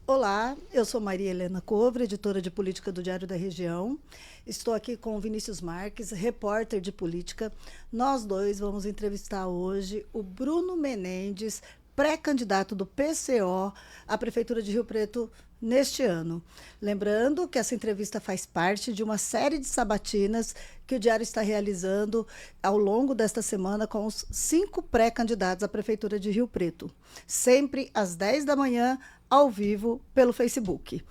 Olá, eu sou Maria Helena Covra, editora de política do Diário da Região. Estou aqui com o Vinícius Marques, repórter de política. Nós dois vamos entrevistar hoje o Bruno Menendez, pré-candidato do PCO à Prefeitura de Rio Preto neste ano. Lembrando que essa entrevista faz parte de uma série de sabatinas que o Diário está realizando ao longo desta semana com os 5 pré-candidatos à Prefeitura de Rio Preto, sempre às 10 da manhã, ao vivo, pelo Facebook.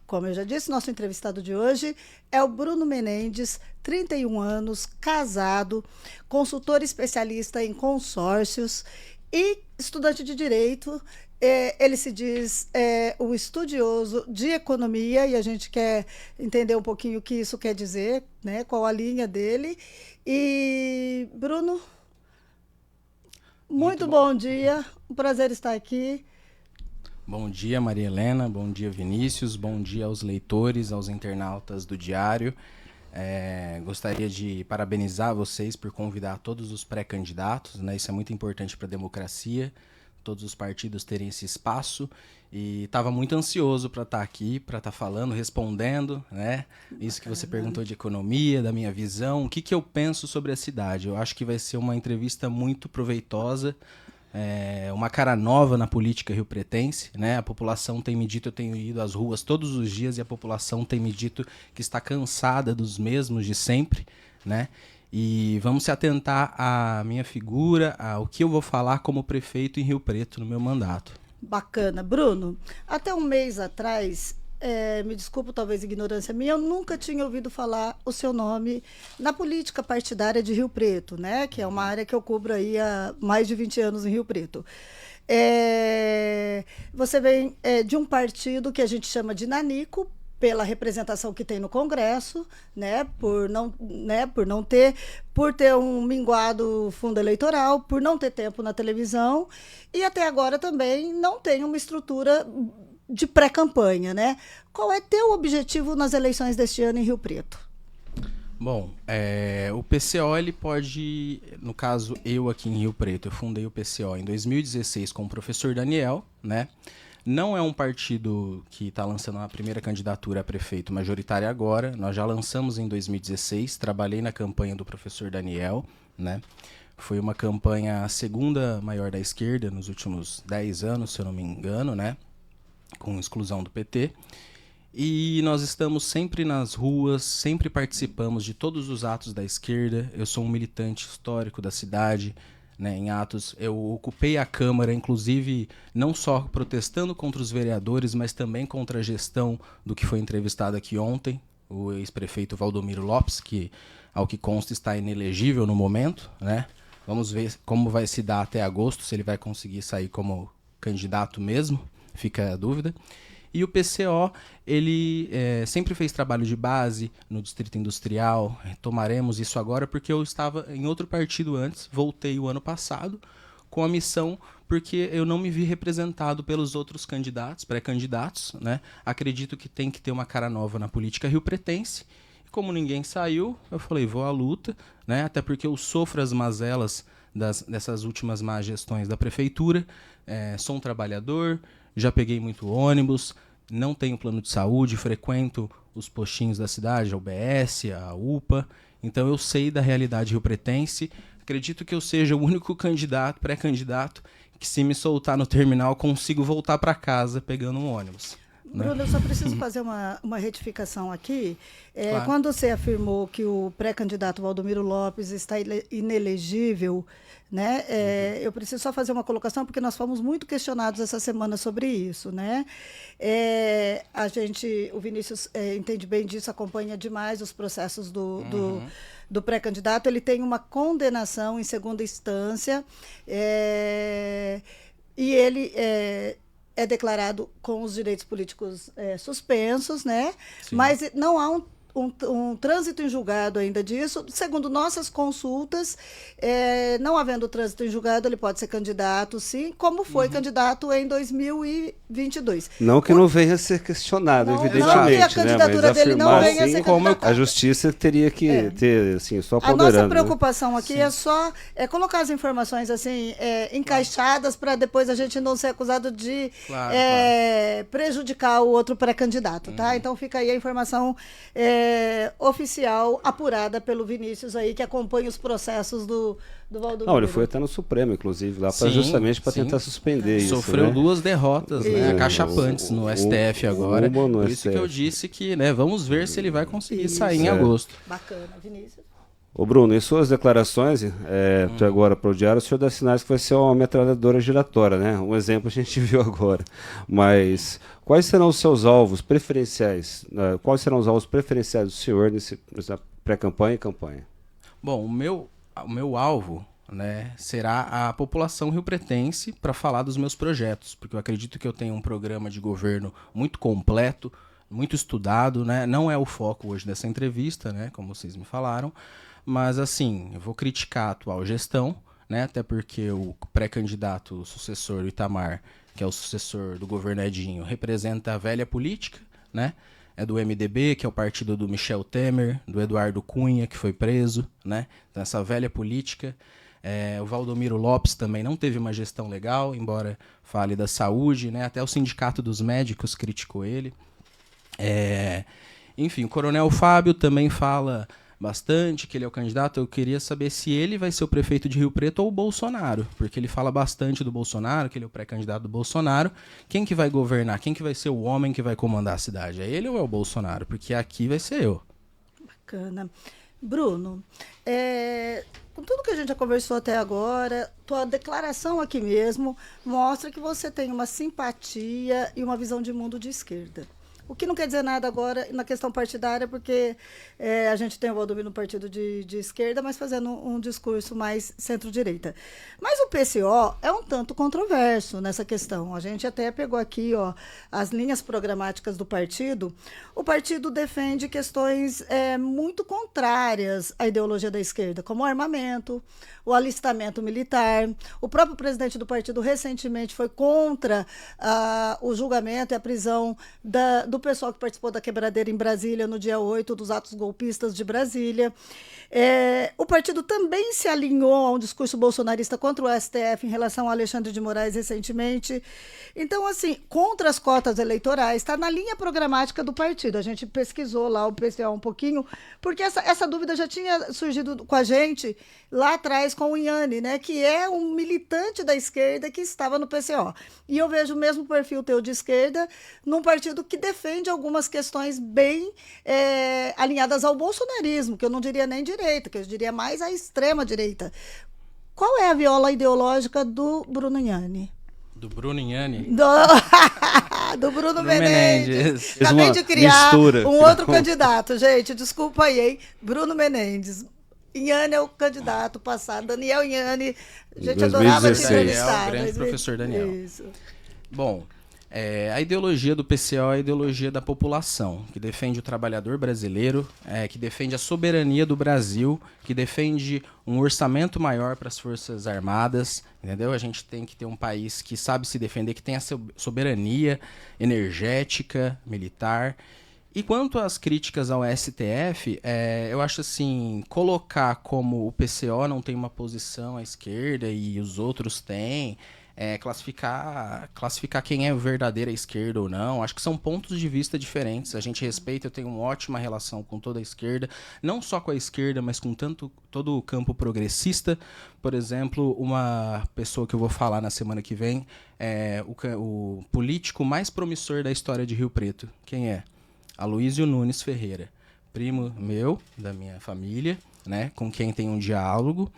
Como eu já disse, nosso entrevistado de hoje é o Bruno Menendez, 31 anos, casado, consultor especialista em consórcios e estudante de Direito. Ele se diz um estudioso de economia e a gente quer entender um pouquinho o que isso quer dizer, né? Qual a linha dele. E, Bruno, muito bom dia, um prazer estar aqui. Bom dia, Maria Helena, bom dia, Vinícius, bom dia aos leitores, aos internautas do Diário. Gostaria de parabenizar vocês por convidar todos os pré-candidatos, né? Isso é muito importante para a democracia, todos os partidos terem esse espaço, e estava muito ansioso para estar aqui, para estar falando, respondendo, né? Isso que você perguntou de economia, da minha visão, o que eu penso sobre a cidade. Eu acho que vai ser uma entrevista muito proveitosa, uma cara nova na política riopretense, né? A população tem me dito, eu tenho ido às ruas todos os dias e a população tem me dito que está cansada dos mesmos de sempre, né? E vamos se atentar à minha figura, ao que eu vou falar como prefeito em Rio Preto no meu mandato. Bacana. Bruno, até um mês atrás, me desculpo talvez ignorância minha, eu nunca tinha ouvido falar o seu nome na política partidária de Rio Preto, né? Que é uma área que eu cubro aí há mais de 20 anos em Rio Preto. Você vem de um partido que a gente chama de Nanico, pela representação que tem no Congresso, né, por ter um minguado fundo eleitoral, por não ter tempo na televisão e até agora também não tem uma estrutura de pré-campanha, né? Qual é teu objetivo nas eleições deste ano em Rio Preto? Bom, o PCO, ele pode, no caso eu aqui em Rio Preto, eu fundei o PCO em 2016 com o professor Daniel, né? Não é um partido que está lançando a primeira candidatura a prefeito majoritária agora. Nós já lançamos em 2016, trabalhei na campanha do professor Daniel, né? Foi uma campanha a segunda maior da esquerda nos últimos 10 anos, se eu não me engano, né? Com exclusão do PT. E nós estamos sempre nas ruas, sempre participamos de todos os atos da esquerda. Eu sou um militante histórico da cidade, né, em atos. Eu ocupei a Câmara, inclusive, não só protestando contra os vereadores, mas também contra a gestão do que foi entrevistado aqui ontem, o ex-prefeito Valdomiro Lopes, que, ao que consta, está inelegível no momento, né? Vamos ver como vai se dar até agosto, se ele vai conseguir sair como candidato mesmo, fica a dúvida. E o PCO, ele sempre fez trabalho de base no Distrito Industrial. Retomaremos isso agora porque eu estava em outro partido antes, voltei o ano passado com a missão porque eu não me vi representado pelos outros candidatos, pré-candidatos, né? Acredito que tem que ter uma cara nova na política riopretense. E como ninguém saiu, eu falei, vou à luta, né? Até porque eu sofro as mazelas dessas últimas más gestões da prefeitura. Sou um trabalhador, já peguei muito ônibus, não tenho plano de saúde, frequento os postinhos da cidade, a UBS, a UPA, então eu sei da realidade riopretense. Acredito que eu seja o único candidato, pré-candidato, que se me soltar no terminal consigo voltar para casa pegando um ônibus. Bruno, eu só preciso fazer uma retificação aqui. Claro. Quando você afirmou que o pré-candidato Valdomiro Lopes está inelegível, né? Eu preciso só fazer uma colocação, porque nós fomos muito questionados essa semana sobre isso, né? O Vinícius entende bem disso, acompanha demais os processos do pré-candidato. Ele tem uma condenação em segunda instância e ele é declarado com os direitos políticos suspensos, né? Sim. Mas não há um trânsito em julgado ainda disso. Segundo nossas consultas, não havendo trânsito em julgado, ele pode ser candidato, sim, como foi candidato em 2022. Não que não venha a ser questionado, evidentemente. Não que a candidatura dele não venha a ser candidatada. A justiça teria que ter, assim, só ponderando. A nossa preocupação aqui é colocar as informações assim encaixadas para depois a gente não ser acusado de prejudicar o outro pré-candidato, tá? Então fica aí a informação oficial, apurada pelo Vinícius aí, que acompanha os processos do Valdomiro. Não, ele foi até no Supremo, inclusive, lá justamente para tentar suspender isso. Sofreu, né, 2 derrotas, né, acachapantes no STF agora. Por isso que eu disse que, né, vamos ver se ele vai conseguir sair em agosto. Bacana, Vinícius. Ô Bruno, em suas declarações, até agora para o Diário, o senhor dá sinais que vai ser uma metralhadora giratória, né? Um exemplo a gente viu agora. Mas quais serão os seus alvos preferenciais? Quais serão os alvos preferenciais do senhor nessa pré-campanha e campanha? Bom, o meu alvo, né, será a população riopretense para falar dos meus projetos, porque eu acredito que eu tenho um programa de governo muito completo, muito estudado, né? Não é o foco hoje dessa entrevista, né, como vocês me falaram. Mas, assim, eu vou criticar a atual gestão, né? Até porque o pré-candidato, o sucessor do Itamar, que é o sucessor do governo Edinho, representa a velha política, né? É do MDB, que é o partido do Michel Temer, do Eduardo Cunha, que foi preso, né? Então, essa velha política. O Valdomiro Lopes também não teve uma gestão legal, embora fale da saúde, né? Até o Sindicato dos Médicos criticou ele. Enfim, o Coronel Fábio também fala bastante que ele é o candidato. Eu queria saber se ele vai ser o prefeito de Rio Preto ou o Bolsonaro, porque ele fala bastante do Bolsonaro, que ele é o pré-candidato do Bolsonaro. Quem que vai governar? Quem que vai ser o homem que vai comandar a cidade? É ele ou é o Bolsonaro? Porque aqui vai ser eu. Bacana. Bruno, com tudo que a gente já conversou até agora, tua declaração aqui mesmo mostra que você tem uma simpatia e uma visão de mundo de esquerda. O que não quer dizer nada agora na questão partidária, porque a gente tem o Valdomiro no partido de esquerda, mas fazendo um discurso mais centro-direita. Mas o PCO é um tanto controverso nessa questão. A gente até pegou aqui as linhas programáticas do partido. O partido defende questões muito contrárias à ideologia da esquerda, como o armamento, o alistamento militar. O próprio presidente do partido recentemente foi contra o julgamento e a prisão do pessoal que participou da quebradeira em Brasília no dia 8, dos atos golpistas de Brasília. O partido também se alinhou a um discurso bolsonarista contra o STF em relação a Alexandre de Moraes recentemente. Então, assim, contra as cotas eleitorais, está na linha programática do partido. A gente pesquisou lá o PCO um pouquinho, porque essa dúvida já tinha surgido com a gente lá atrás com o Inhane, né, que é um militante da esquerda que estava no PCO. E eu vejo o mesmo perfil teu de esquerda num partido que defende algumas questões bem alinhadas ao bolsonarismo, que eu não diria nem direita, que eu diria mais à extrema-direita. Qual é a viola ideológica do Bruno Inhane? Do Bruno Inhane? Do Bruno Menendez. Fez Acabei de criar mistura. Um outro candidato, gente. Desculpa aí, hein? Bruno Menendez. Inhane é o candidato passado. Daniel Inhane. A gente 2016. adorava te entrevistar. Daniel, grande professor Daniel. Isso. Bom, a ideologia do PCO é a ideologia da população, que defende o trabalhador brasileiro, que defende a soberania do Brasil, que defende um orçamento maior para as Forças Armadas, entendeu? A gente tem que ter um país que sabe se defender, que tem a soberania energética, militar. E quanto às críticas ao STF, eu acho assim, colocar como o PCO não tem uma posição à esquerda e os outros têm, classificar quem é verdadeira esquerda ou não. Acho que são pontos de vista diferentes. A gente respeita, eu tenho uma ótima relação com toda a esquerda, não só com a esquerda, mas com todo o campo progressista. Por exemplo, uma pessoa que eu vou falar na semana que vem é o político mais promissor da história de Rio Preto. Quem é? Aloysio Nunes Ferreira, primo meu, da minha família, né, com quem tem um diálogo,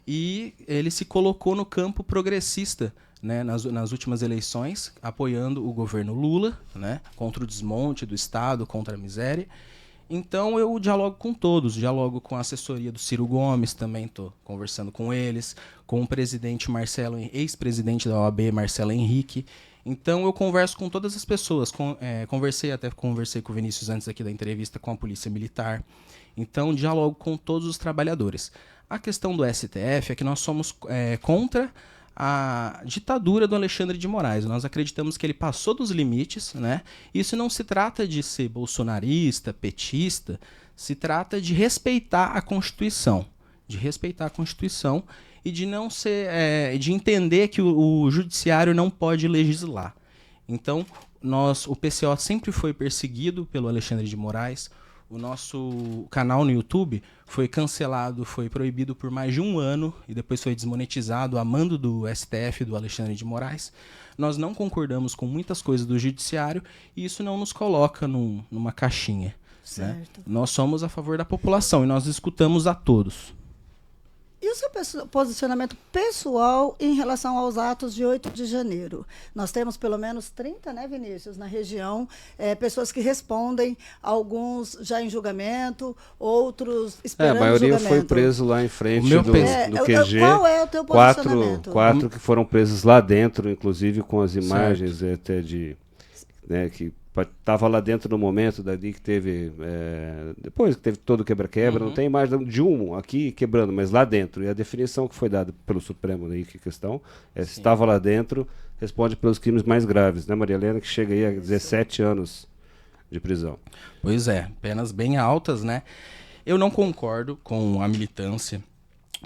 e ele se colocou no campo progressista, né, nas últimas eleições, apoiando o governo Lula, né, contra o desmonte do Estado, contra a miséria. Então eu dialogo com todos, dialogo com a assessoria do Ciro Gomes, também estou conversando com eles, com o presidente Marcelo, ex-presidente da OAB, Marcelo Henrique. Então eu converso com todas as pessoas, conversei com o Vinícius antes aqui da entrevista com a Polícia Militar. Então dialogo com todos os trabalhadores. A questão do STF é que nós somos contra a ditadura do Alexandre de Moraes. Nós acreditamos que ele passou dos limites, né? Isso não se trata de ser bolsonarista, petista, se trata de respeitar a Constituição. E de não ser, de entender que o judiciário não pode legislar. Então, o PCO sempre foi perseguido pelo Alexandre de Moraes. O nosso canal no YouTube foi cancelado, foi proibido por mais de 1 ano e depois foi desmonetizado a mando do STF, do Alexandre de Moraes. Nós não concordamos com muitas coisas do judiciário e isso não nos coloca numa caixinha. Né? Nós somos a favor da população e nós escutamos a todos. E o seu posicionamento pessoal em relação aos atos de 8 de janeiro? Nós temos pelo menos 30, né, Vinícius, na região, pessoas que respondem, alguns já em julgamento, outros esperando julgamento. A maioria foi preso lá em frente do QG. Qual é o teu posicionamento? Quatro que foram presos lá dentro, inclusive com as imagens até de... Né, que estava lá dentro no momento dali que teve, depois que teve todo o quebra-quebra, não tem imagem de um aqui quebrando, mas lá dentro. E a definição que foi dada pelo Supremo, aí, que questão, estava lá dentro, responde pelos crimes mais graves, né, Maria Helena, que chega aí a 17 anos de prisão. Pois é, penas bem altas, né? Eu não concordo com a militância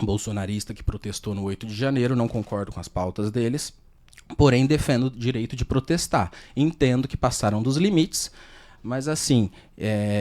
bolsonarista que protestou no 8 de janeiro, não concordo com as pautas deles. Porém, defendo o direito de protestar. Entendo que passaram dos limites, mas assim,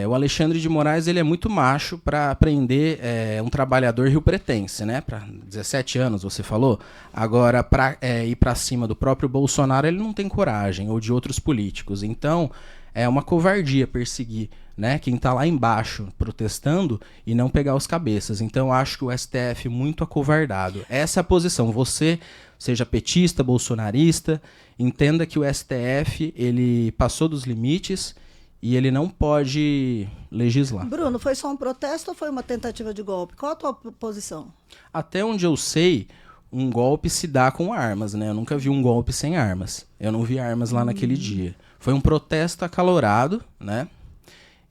o Alexandre de Moraes ele é muito macho para prender um trabalhador riopretense, né? Para 17 anos, você falou. Agora, para ir para cima do próprio Bolsonaro, ele não tem coragem, ou de outros políticos. Então, é uma covardia perseguir, né, quem está lá embaixo protestando e não pegar os cabeças. Então, acho que o STF muito acovardado. Essa é a posição. Você... seja petista, bolsonarista, entenda que o STF ele passou dos limites e ele não pode legislar. Bruno, foi só um protesto ou foi uma tentativa de golpe? Qual a tua posição? Até onde eu sei, um golpe se dá com armas, né? Eu nunca vi um golpe sem armas. Eu não vi armas lá naquele dia. Foi um protesto acalorado, né?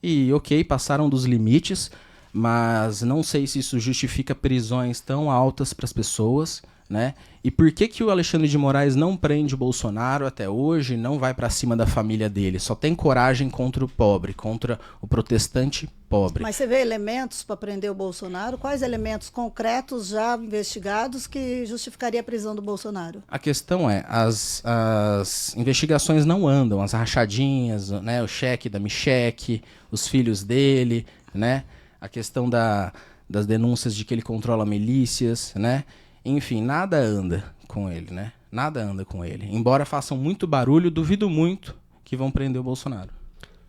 E ok, passaram dos limites, mas não sei se isso justifica prisões tão altas para as pessoas, né? E por que o Alexandre de Moraes não prende o Bolsonaro até hoje, não vai para cima da família dele? Só tem coragem contra o pobre, contra o protestante pobre. Mas você vê elementos para prender o Bolsonaro? Quais elementos concretos já investigados que justificaria a prisão do Bolsonaro? A questão é, as investigações não andam, as rachadinhas, né? O cheque da Micheque, os filhos dele, né? A questão das denúncias de que ele controla milícias, né? Enfim, nada anda com ele, né? Nada anda com ele. Embora façam muito barulho, duvido muito que vão prender o Bolsonaro.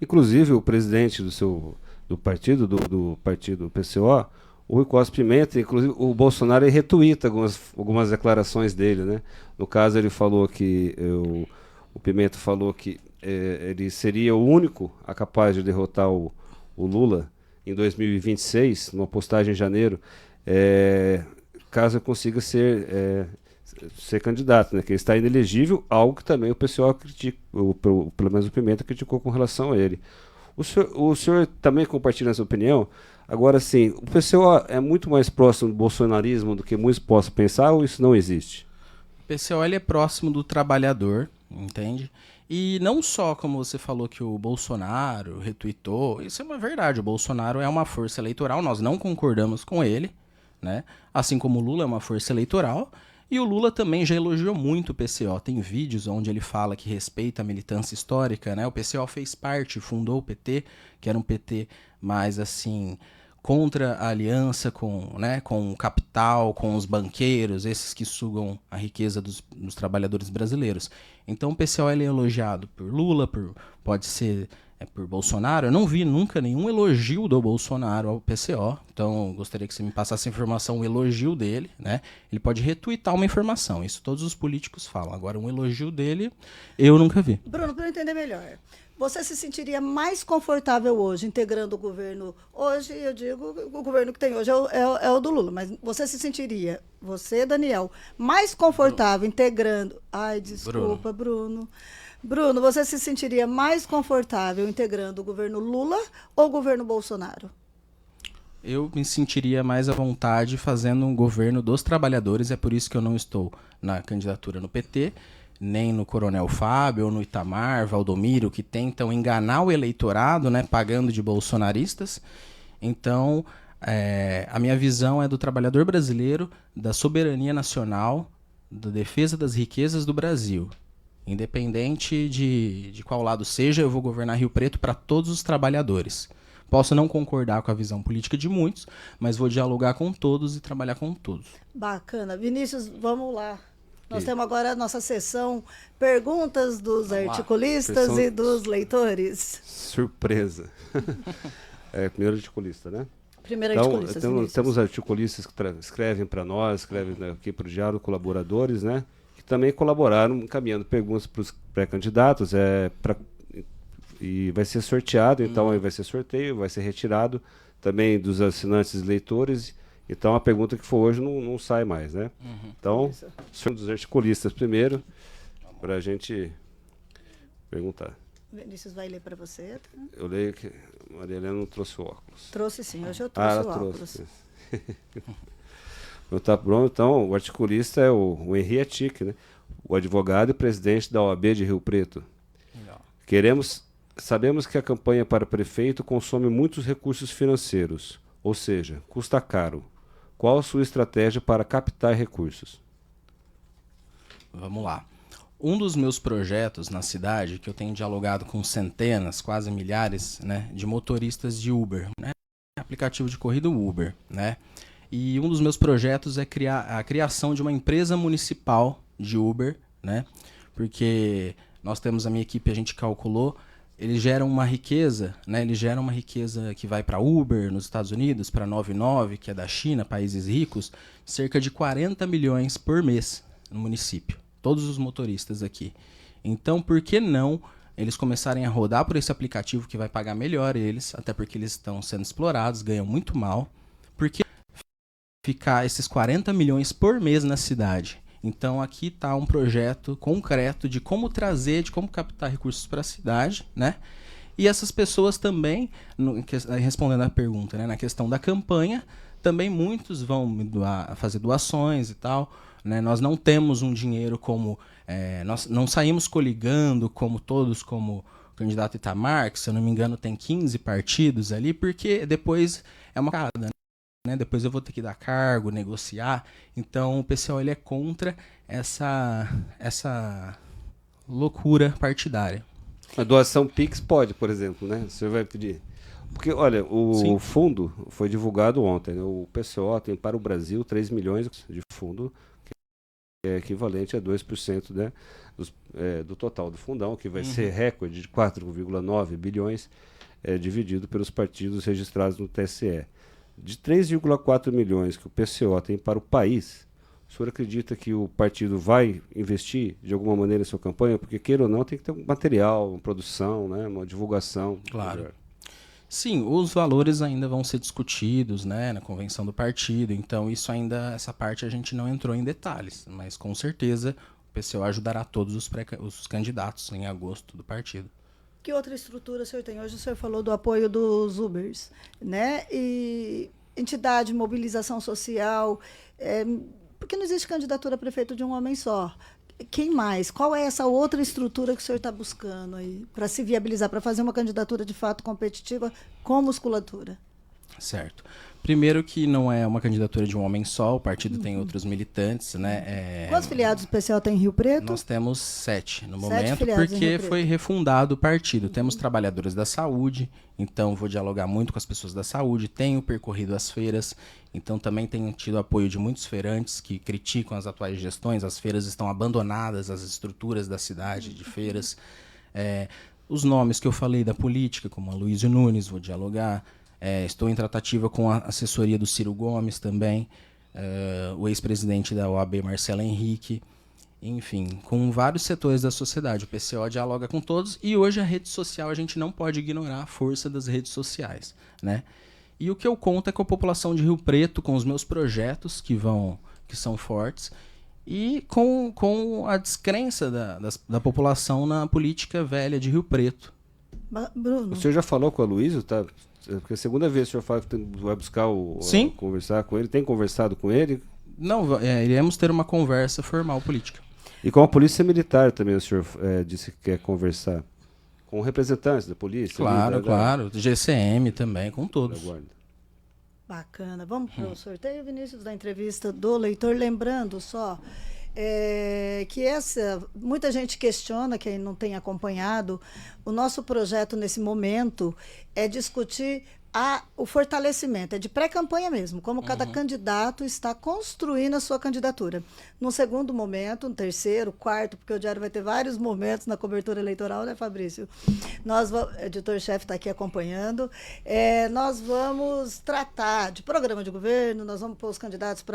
Inclusive, o presidente do partido, do partido PCO, o Rui Costa Pimenta, inclusive o Bolsonaro retuita algumas declarações dele, né? No caso, ele falou que o Pimenta falou que ele seria o único capaz de derrotar o Lula em 2026, numa postagem em janeiro, caso eu consiga ser candidato, né? Que ele está inelegível, algo que também o pessoal critica, pelo menos o Pimenta criticou com relação a ele. O senhor também compartilha essa opinião? Agora, sim, o PCO é muito mais próximo do bolsonarismo do que muitos possam pensar, ou isso não existe? O PCO ele é próximo do trabalhador, entende? E não só, como você falou, que o Bolsonaro retuitou, isso é uma verdade, o Bolsonaro é uma força eleitoral, nós não concordamos com ele, né? Assim como o Lula é uma força eleitoral, e o Lula também já elogiou muito o PCO. Tem vídeos onde ele fala que respeita a militância histórica, né? O PCO fez parte, fundou o PT, que era um PT mais assim contra a aliança com o capital, com os banqueiros, esses que sugam a riqueza dos trabalhadores brasileiros. Então o PCO ele é elogiado por Lula, pode ser por Bolsonaro. Eu não vi nunca nenhum elogio do Bolsonaro ao PCO, então gostaria que você me passasse a informação, o elogio dele, né? Ele pode retuitar uma informação, isso todos os políticos falam. Agora, um elogio dele, eu nunca vi. Bruno, para eu entender melhor, você se sentiria mais confortável hoje integrando o governo? Hoje, eu digo, o governo que tem hoje é o do Lula, mas você se sentiria, você, Daniel, mais confortável integrando... Ai, desculpa, Bruno. Bruno, você se sentiria mais confortável integrando o governo Lula ou o governo Bolsonaro? Eu me sentiria mais à vontade fazendo um governo dos trabalhadores, é por isso que eu não estou na candidatura no PT, nem no Coronel Fábio, ou no Itamar, Valdomiro, que tentam enganar o eleitorado, né, pagando de bolsonaristas. Então, a minha visão é do trabalhador brasileiro, da soberania nacional, da defesa das riquezas do Brasil. Independente de qual lado seja, eu vou governar Rio Preto para todos os trabalhadores. Posso não concordar com a visão política de muitos, mas vou dialogar com todos e trabalhar com todos. Bacana. Vinícius, vamos lá. Nós temos agora a nossa sessão Perguntas dos articulistas Sessão... e dos leitores. Surpresa. Primeiro articulista, né? Primeiro então, articulista. temos articulistas que escrevem para nós, escrevem aqui para o Diário, colaboradores, né? Que também colaboraram encaminhando perguntas para os pré-candidatos. E vai ser sorteado, então aí vai ser sorteio, vai ser retirado também dos assinantes leitores. Então a pergunta que for hoje não sai mais, né? Então, são dos articulistas primeiro, para a gente perguntar. Vinícius vai ler para você. Tá? Eu leio que Maria Helena não trouxe o óculos. Trouxe sim, hoje eu trouxe o óculos. Trouxe. Tá pronto, então, o articulista é o Henri Atic, né? O advogado e presidente da OAB de Rio Preto. Legal. Sabemos que a campanha para prefeito consome muitos recursos financeiros, ou seja, custa caro. Qual a sua estratégia para captar recursos? Vamos lá. Um dos meus projetos na cidade, que eu tenho dialogado com centenas, quase milhares, né, de motoristas de Uber, né, aplicativo de corrida Uber, né, e um dos meus projetos é a criação de uma empresa municipal de Uber, né, porque nós temos a minha equipe, a gente calculou, eles geram uma riqueza, né? Eles geram uma riqueza que vai para Uber nos Estados Unidos, para 99, que é da China, países ricos, cerca de 40 milhões por mês no município. Todos os motoristas aqui. Então, por que não eles começarem a rodar por esse aplicativo que vai pagar melhor eles, até porque eles estão sendo explorados, ganham muito mal. Por que ficar esses 40 milhões por mês na cidade? Então aqui está um projeto concreto de como trazer, de como captar recursos para a cidade, né? E essas pessoas também, respondendo à pergunta, né, na questão da campanha, também muitos vão fazer doações e tal, né? Nós não temos um dinheiro como... nós não saímos coligando como todos, como o candidato Itamar, que se eu não me engano tem 15 partidos ali, porque depois é uma cada, né? Depois eu vou ter que dar cargo, negociar. Então o PCO ele é contra essa loucura partidária. A doação Pix pode, por exemplo, né? O senhor vai pedir. Porque, olha, o fundo foi divulgado ontem, né? O PCO tem para o Brasil 3 milhões de fundo, que é equivalente a 2%, né, do total do fundão, que vai ser recorde de 4,9 bilhões, dividido pelos partidos registrados no TSE. De 3,4 milhões que o PCO tem para o país, o senhor acredita que o partido vai investir de alguma maneira em sua campanha? Porque, queira ou não, tem que ter um material, uma produção, né, uma divulgação. Claro. Melhor. Sim, os valores ainda vão ser discutidos, né, na convenção do partido. Então, essa parte a gente não entrou em detalhes. Mas, com certeza, o PCO ajudará todos os candidatos em agosto do partido. Que outra estrutura o senhor tem? Hoje o senhor falou do apoio dos Ubers, né? E entidade, mobilização social. Porque não existe candidatura a prefeito de um homem só. Quem mais? Qual é essa outra estrutura que o senhor está buscando aí para se viabilizar, para fazer uma candidatura de fato competitiva com musculatura? Certo. Primeiro que não é uma candidatura de um homem só, o partido tem outros militantes, né? Quantos filiados do PCO tem em Rio Preto? Nós temos 7 no 7 momento, filiados em porque Rio Preto. foi refundado o partido. Temos trabalhadores da saúde, então vou dialogar muito com as pessoas da saúde, tenho percorrido as feiras, então também tenho tido apoio de muitos feirantes que criticam as atuais gestões, as feiras estão abandonadas, as estruturas da cidade de feiras. Os nomes que eu falei da política, como a Luísio Nunes, vou dialogar. Estou em tratativa com a assessoria do Ciro Gomes também, o ex-presidente da OAB, Marcelo Henrique, enfim, com vários setores da sociedade. O PCO dialoga com todos e hoje a rede social a gente não pode ignorar a força das redes sociais, né? E o que eu conto é com a população de Rio Preto, com os meus projetos que são fortes e com a descrença da população na política velha de Rio Preto. Bruno. O senhor já falou com o Aloysio, tá? Porque a segunda vez que o senhor fala que vai buscar conversar com ele, tem conversado com ele? Não, iremos ter uma conversa formal política. E com a polícia militar também o senhor disse que quer conversar? Com representantes da polícia? Claro. GCM também, com todos. Bacana. Vamos para o sorteio, Vinícius, da entrevista do leitor. Lembrando só muita gente questiona, quem não tem acompanhado, o nosso projeto nesse momento é discutir o fortalecimento, é de pré-campanha mesmo, como cada candidato está construindo a sua candidatura. No segundo momento, no terceiro, quarto, porque o Diário vai ter vários momentos na cobertura eleitoral, né, Fabrício? O editor-chefe está aqui acompanhando. Nós vamos tratar de programa de governo, nós vamos pôr os candidatos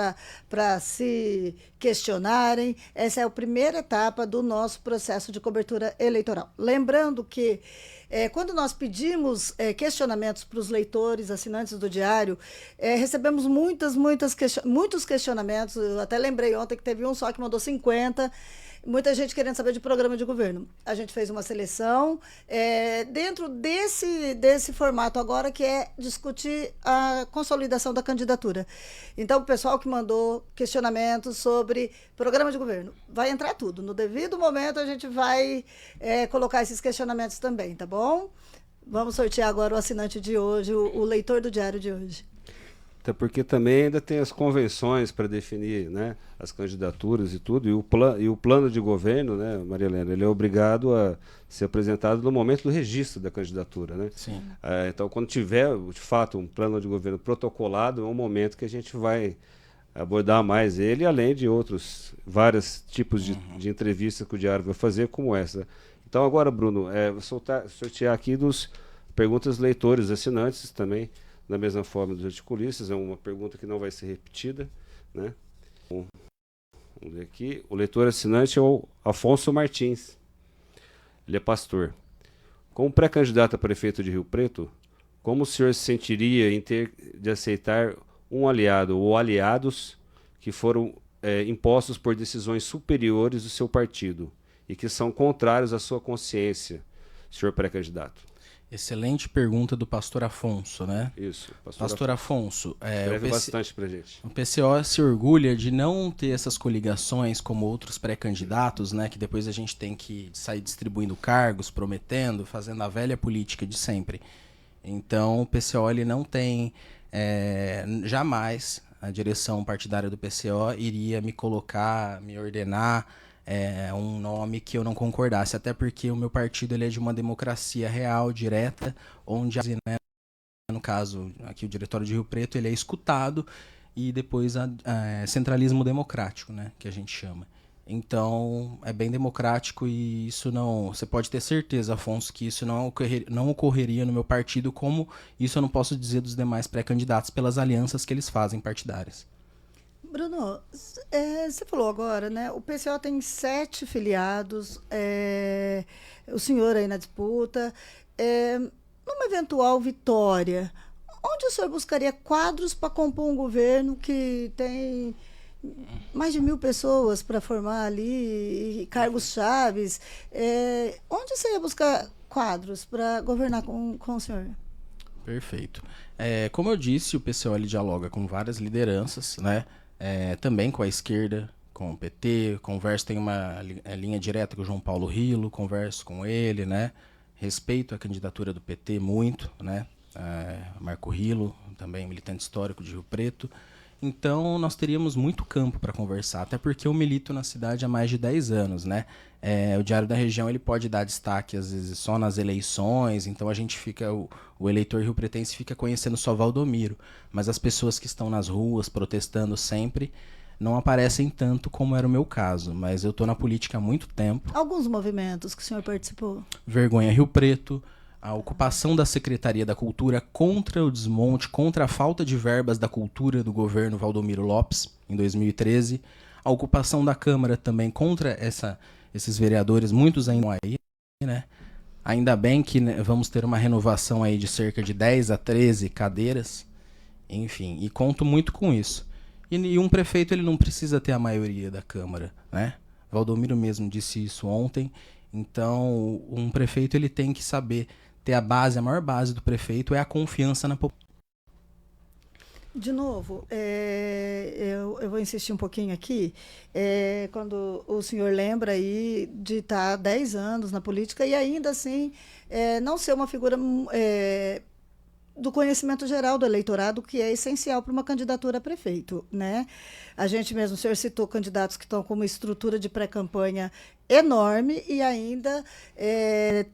para se questionarem. Essa é a primeira etapa do nosso processo de cobertura eleitoral. Lembrando que quando nós pedimos questionamentos para os leitores, assinantes do Diário, recebemos muitos questionamentos. Eu até lembrei ontem que teve um só que mandou 50. Muita gente querendo saber de programa de governo. A gente fez uma seleção dentro desse formato agora, que é discutir a consolidação da candidatura. Então, o pessoal que mandou questionamentos sobre programa de governo, vai entrar tudo. No devido momento, a gente vai colocar esses questionamentos também, tá bom? Vamos sortear agora o assinante de hoje, o leitor do Diário de hoje. Até porque também ainda tem as convenções para definir, né, as candidaturas e tudo, e o plano de governo, né, Maria Helena, ele é obrigado a ser apresentado no momento do registro da candidatura, né? Sim. Então, quando tiver, de fato, um plano de governo protocolado, é um momento que a gente vai abordar mais ele, além de vários tipos de entrevistas que o Diário vai fazer, como essa. Então, agora, Bruno, vou sortear aqui dos perguntas leitores, assinantes também, da mesma forma dos articulistas. É uma pergunta que não vai ser repetida, né? Vamos ver aqui. O leitor assinante é o Afonso Martins. Ele é pastor. Como pré-candidato a prefeito de Rio Preto, como o senhor se sentiria em ter de aceitar um aliado ou aliados que foram impostos por decisões superiores do seu partido e que são contrários à sua consciência, senhor pré-candidato? Excelente pergunta do pastor Afonso, né? Isso, Pastor Afonso. Escreve bastante pra gente. O PCO se orgulha de não ter essas coligações como outros pré-candidatos, né? Que depois a gente tem que sair distribuindo cargos, prometendo, fazendo a velha política de sempre. Então, o PCO ele não tem... jamais a direção partidária do PCO iria me colocar, me ordenar um nome que eu não concordasse, até porque o meu partido ele é de uma democracia real, direta, onde, né, no caso, aqui o Diretório de Rio Preto, ele é escutado, e depois centralismo democrático, né, que a gente chama. Então, é bem democrático, e isso não... Você pode ter certeza, Afonso, que isso não ocorreria no meu partido, como isso eu não posso dizer dos demais pré-candidatos, pelas alianças que eles fazem partidárias. Bruno, você falou agora, né? O PCO tem 7 filiados, o senhor aí na disputa. Numa eventual vitória, onde o senhor buscaria quadros para compor um governo que tem mais de 1.000 pessoas para formar ali, e cargos chaves? Onde você ia buscar quadros para governar com o senhor? Perfeito. Como eu disse, o PCO ele dialoga com várias lideranças, né? Também com a esquerda, com o PT, tem uma linha direta com o João Paulo Rilo, converso com ele, né? Respeito a candidatura do PT muito, né? Marco Rilo, também militante histórico de Rio Preto. Então, nós teríamos muito campo para conversar, até porque eu milito na cidade há mais de 10 anos, né? O Diário da Região ele pode dar destaque, às vezes, só nas eleições, então a gente fica, o eleitor riopretense fica conhecendo só Valdomiro, mas as pessoas que estão nas ruas protestando sempre não aparecem tanto como era o meu caso, mas eu estou na política há muito tempo. Alguns movimentos que o senhor participou? Vergonha Rio Preto, a ocupação da Secretaria da Cultura contra o desmonte, contra a falta de verbas da cultura do governo Valdomiro Lopes, em 2013. A ocupação da Câmara também contra esses vereadores, muitos ainda aí, né? Ainda bem que, né, vamos ter uma renovação aí de cerca de 10 a 13 cadeiras, enfim, e conto muito com isso. E um prefeito ele não precisa ter a maioria da Câmara, né? Valdomiro mesmo disse isso ontem. Então, um prefeito ele tem que saber ter a maior base do prefeito é a confiança na população. De novo, eu vou insistir um pouquinho aqui. Quando o senhor lembra aí de estar há 10 anos na política e ainda assim não ser uma figura do conhecimento geral do eleitorado, que é essencial para uma candidatura a prefeito, né? A gente mesmo, o senhor citou candidatos que estão com uma estrutura de pré-campanha enorme e ainda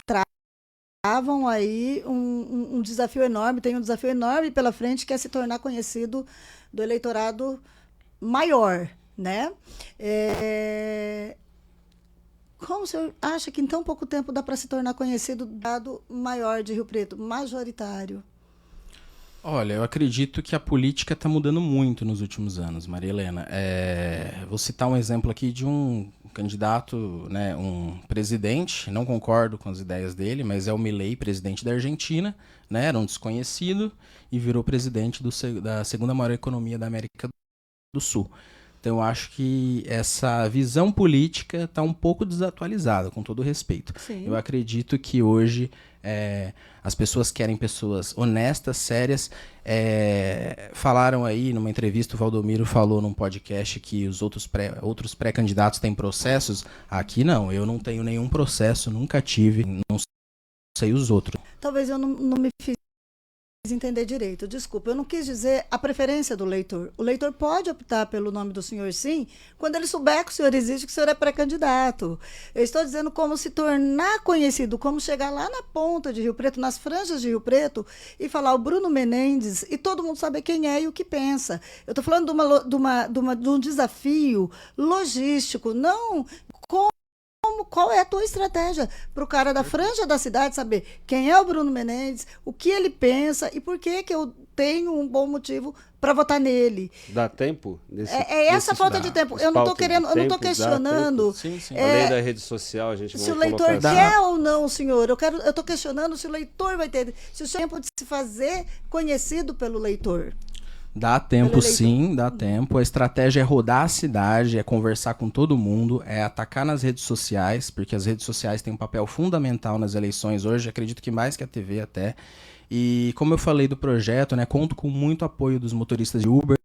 travam aí um desafio enorme, tem um desafio enorme pela frente, que é se tornar conhecido do eleitorado maior, né? Como o senhor acha que em tão pouco tempo dá para se tornar conhecido do dado maior de Rio Preto, majoritário? Olha, eu acredito que a política está mudando muito nos últimos anos, Maria Helena. Vou citar um exemplo aqui de um candidato, né, um presidente, não concordo com as ideias dele, mas é o Milei, presidente da Argentina, né, era um desconhecido e virou presidente da segunda maior economia da América do Sul. Então, eu acho que essa visão política está um pouco desatualizada, com todo respeito. Sim. Eu acredito que hoje as pessoas querem pessoas honestas, sérias. Falaram aí, numa entrevista, o Valdomiro falou num podcast que os outros pré-candidatos têm processos. Aqui não, eu não tenho nenhum processo, nunca tive, não sei os outros. Talvez eu não me fiz entender direito. Desculpa, eu não quis dizer a preferência do leitor. O leitor pode optar pelo nome do senhor, sim, quando ele souber que o senhor existe, que o senhor é pré-candidato. Eu estou dizendo como se tornar conhecido, como chegar lá na ponta de Rio Preto, nas franjas de Rio Preto, e falar o Bruno Menendez, e todo mundo saber quem é e o que pensa. Eu estou falando de um desafio logístico, não qual é a tua estratégia para o cara da franja da cidade saber quem é o Bruno Menendez, o que ele pensa e por que eu tenho um bom motivo para votar nele. Dá tempo? Essa falta de tempo. Eu não estou querendo, eu não estou questionando. Sim, sim. Além da rede social, a gente se o vai leitor colocar quer ou não, senhor. Eu estou questionando se o leitor vai ter, se o senhor tem tempo de se fazer conhecido pelo leitor. Dá tempo, sim, dá tempo. A estratégia é rodar a cidade, é conversar com todo mundo, é atacar nas redes sociais, porque as redes sociais têm um papel fundamental nas eleições hoje, acredito que mais que a TV até. E como eu falei do projeto, né, conto com muito apoio dos motoristas de Uber.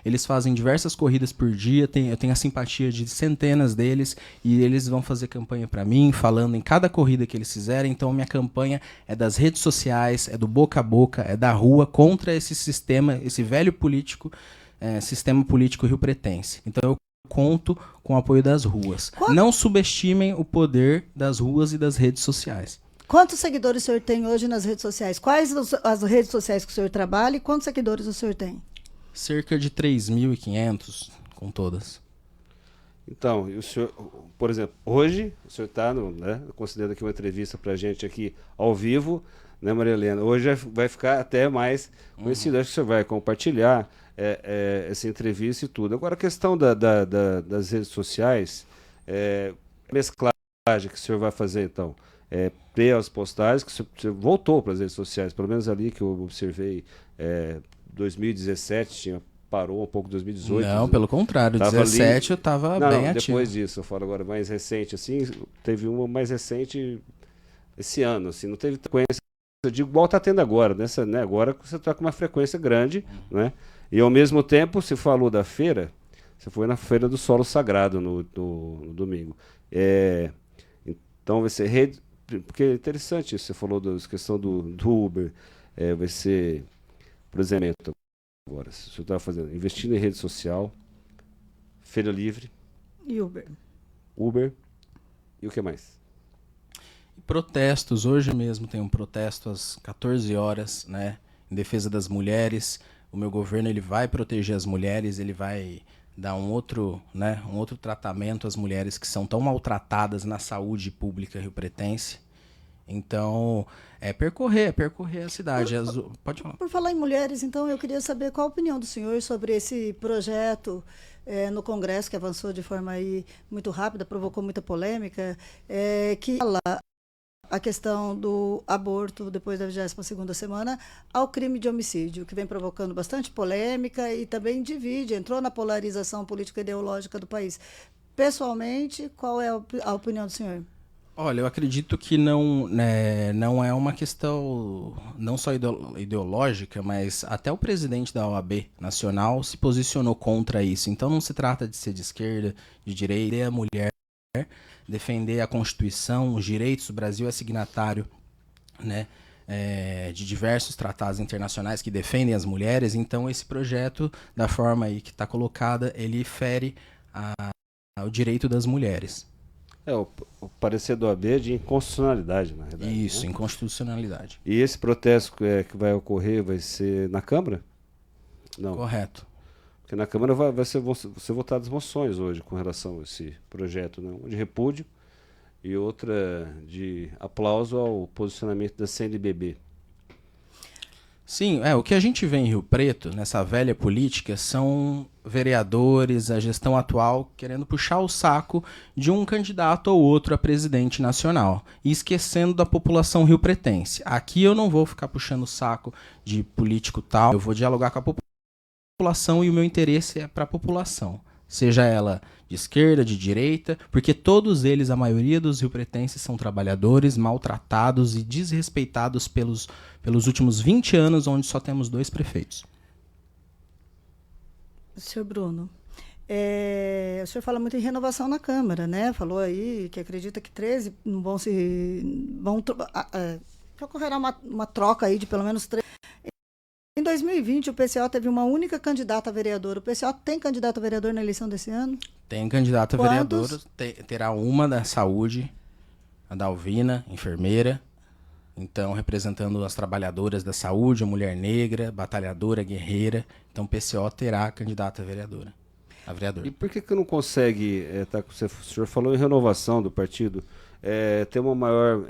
Eles fazem diversas corridas por dia, eu tenho a simpatia de centenas deles e eles vão fazer campanha para mim, falando em cada corrida que eles fizerem. Então minha campanha é das redes sociais, é do boca a boca, é da rua contra esse sistema, esse velho político, sistema político riopretense. Então eu conto com o apoio das ruas. Não subestimem o poder das ruas e das redes sociais. Quantos seguidores o senhor tem hoje nas redes sociais? Quais as redes sociais que o senhor trabalha e quantos seguidores o senhor tem? Cerca de 3.500, com todas. Então, e o senhor, por exemplo, hoje o senhor está, né, considerando aqui uma entrevista para a gente aqui ao vivo, né, Maria Helena? Hoje vai ficar até mais conhecido. Acho que o senhor vai compartilhar essa entrevista e tudo. Agora, a questão das redes sociais, mesclagem que o senhor vai fazer, então, as postagens, que o senhor voltou para as redes sociais, pelo menos ali que eu observei, 2017 parou um pouco, 2018. Não, pelo contrário, 2017 eu estava bem ativo. Depois disso, eu falo agora mais recente, assim, teve uma mais recente esse ano, assim, não teve frequência, eu digo, igual está tendo agora, né? Agora você está com uma frequência grande, né? E ao mesmo tempo, você falou da feira, você foi na Feira do Solo Sagrado no domingo. Então vai ser rede, porque é interessante isso, você falou da questão do Uber, vai ser, por exemplo, agora, se o senhor está fazendo, investindo em rede social, Feira Livre, e Uber, e o que mais? Protestos, hoje mesmo tem um protesto às 14 horas, né, em defesa das mulheres. O meu governo ele vai proteger as mulheres, ele vai dar um outro tratamento às mulheres que são tão maltratadas na saúde pública riopretense. Então, percorrer a cidade. Pode falar. Por falar em mulheres, então, eu queria saber qual a opinião do senhor sobre esse projeto no Congresso, que avançou de forma aí muito rápida, provocou muita polêmica, que fala a questão do aborto depois da 22ª semana ao crime de homicídio, que vem provocando bastante polêmica e também entrou na polarização político-ideológica do país. Pessoalmente, qual é a opinião do senhor? Olha, eu acredito que não é uma questão não só ideológica, mas até o presidente da OAB Nacional se posicionou contra isso. Então não se trata de ser de esquerda, de direita, a mulher defender a Constituição, os direitos, o Brasil é signatário, né, de diversos tratados internacionais que defendem as mulheres. Então, esse projeto, da forma aí que está colocada, ele fere ao direito das mulheres. O parecer do AB é de inconstitucionalidade, na verdade. Isso, né? inconstitucionalidade. E esse protesto que vai ocorrer vai ser na Câmara? Não. Correto. Porque na Câmara vão ser votadas moções hoje com relação a esse projeto, né? Uma de repúdio e outra de aplauso ao posicionamento da CNBB. Sim, o que a gente vê em Rio Preto, nessa velha política, são vereadores, a gestão atual, querendo puxar o saco de um candidato ou outro a presidente nacional, e esquecendo da população riopretense. Aqui eu não vou ficar puxando o saco de político tal, eu vou dialogar com a população e o meu interesse é para a população. Seja ela de esquerda, de direita, porque todos eles, a maioria dos riopretenses, são trabalhadores, maltratados e desrespeitados pelos últimos 20 anos, onde só temos 2 prefeitos. Senhor Bruno, o senhor fala muito em renovação na Câmara, né? Falou aí que acredita que 13 ocorrerá uma troca aí de pelo menos 13. Em 2020, o PCO teve uma única candidata a vereador. O PCO tem candidato a vereador na eleição desse ano? Tem candidato a vereador, terá uma da saúde, a Dalvina, enfermeira. Então, representando as trabalhadoras da saúde, a mulher negra, batalhadora, guerreira. Então, o PCO terá candidata a vereadora. A vereadora. E por que não consegue, o senhor falou em renovação do partido, ter uma maior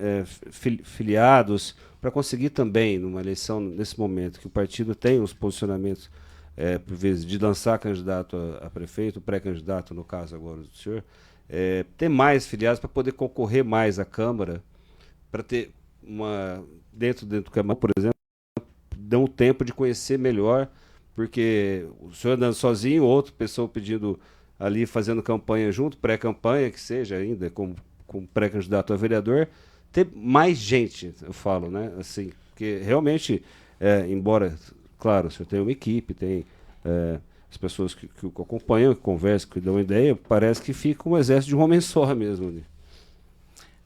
filiados para conseguir também, numa eleição nesse momento, que o partido tem os posicionamentos, por vezes, de lançar candidato a prefeito, pré-candidato, no caso agora do senhor, ter mais filiados para poder concorrer mais à Câmara, para ter dentro do Câmara, por exemplo, dá um tempo de conhecer melhor, porque o senhor andando sozinho, outra pessoa pedindo ali, fazendo campanha junto, pré-campanha, que seja ainda, com pré-candidato a vereador, ter mais gente, eu falo, né? Assim, porque realmente, embora, claro, o senhor tem uma equipe, tem as pessoas que o acompanham, que conversam, que dão ideia, parece que fica um exército de um homem só mesmo ali.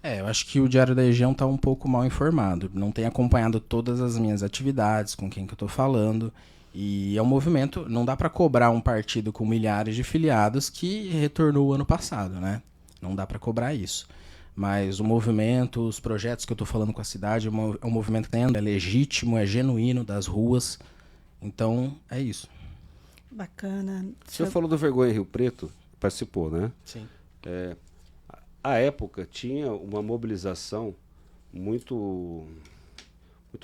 Eu acho que o Diário da Região está um pouco mal informado. Não tem acompanhado todas as minhas atividades, com quem que eu estou falando. E é um movimento, não dá para cobrar um partido com milhares de filiados que retornou o ano passado, né? Não dá para cobrar isso. Mas o movimento, os projetos que eu estou falando com a cidade, é um movimento que é legítimo, é genuíno, das ruas. Então, é isso. Bacana. O senhor falou do Vergonha em Rio Preto, participou, né? Sim. À época, tinha uma mobilização muito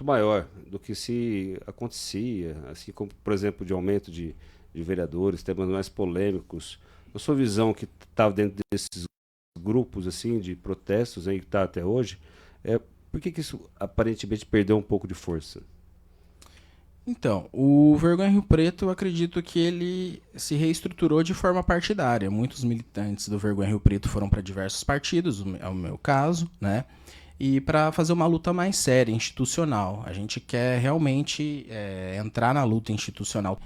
maior do que se acontecia, assim como, por exemplo, de aumento de vereadores, temas mais polêmicos. A sua visão, que estava dentro desses grupos assim de protestos aí que está até hoje, por que isso aparentemente perdeu um pouco de força? Então, o Vergonha Rio Preto, eu acredito que ele se reestruturou de forma partidária. Muitos militantes do Vergonha Rio Preto foram para diversos partidos, é o meu caso, né? E para fazer uma luta mais séria, institucional. A gente quer realmente entrar na luta institucional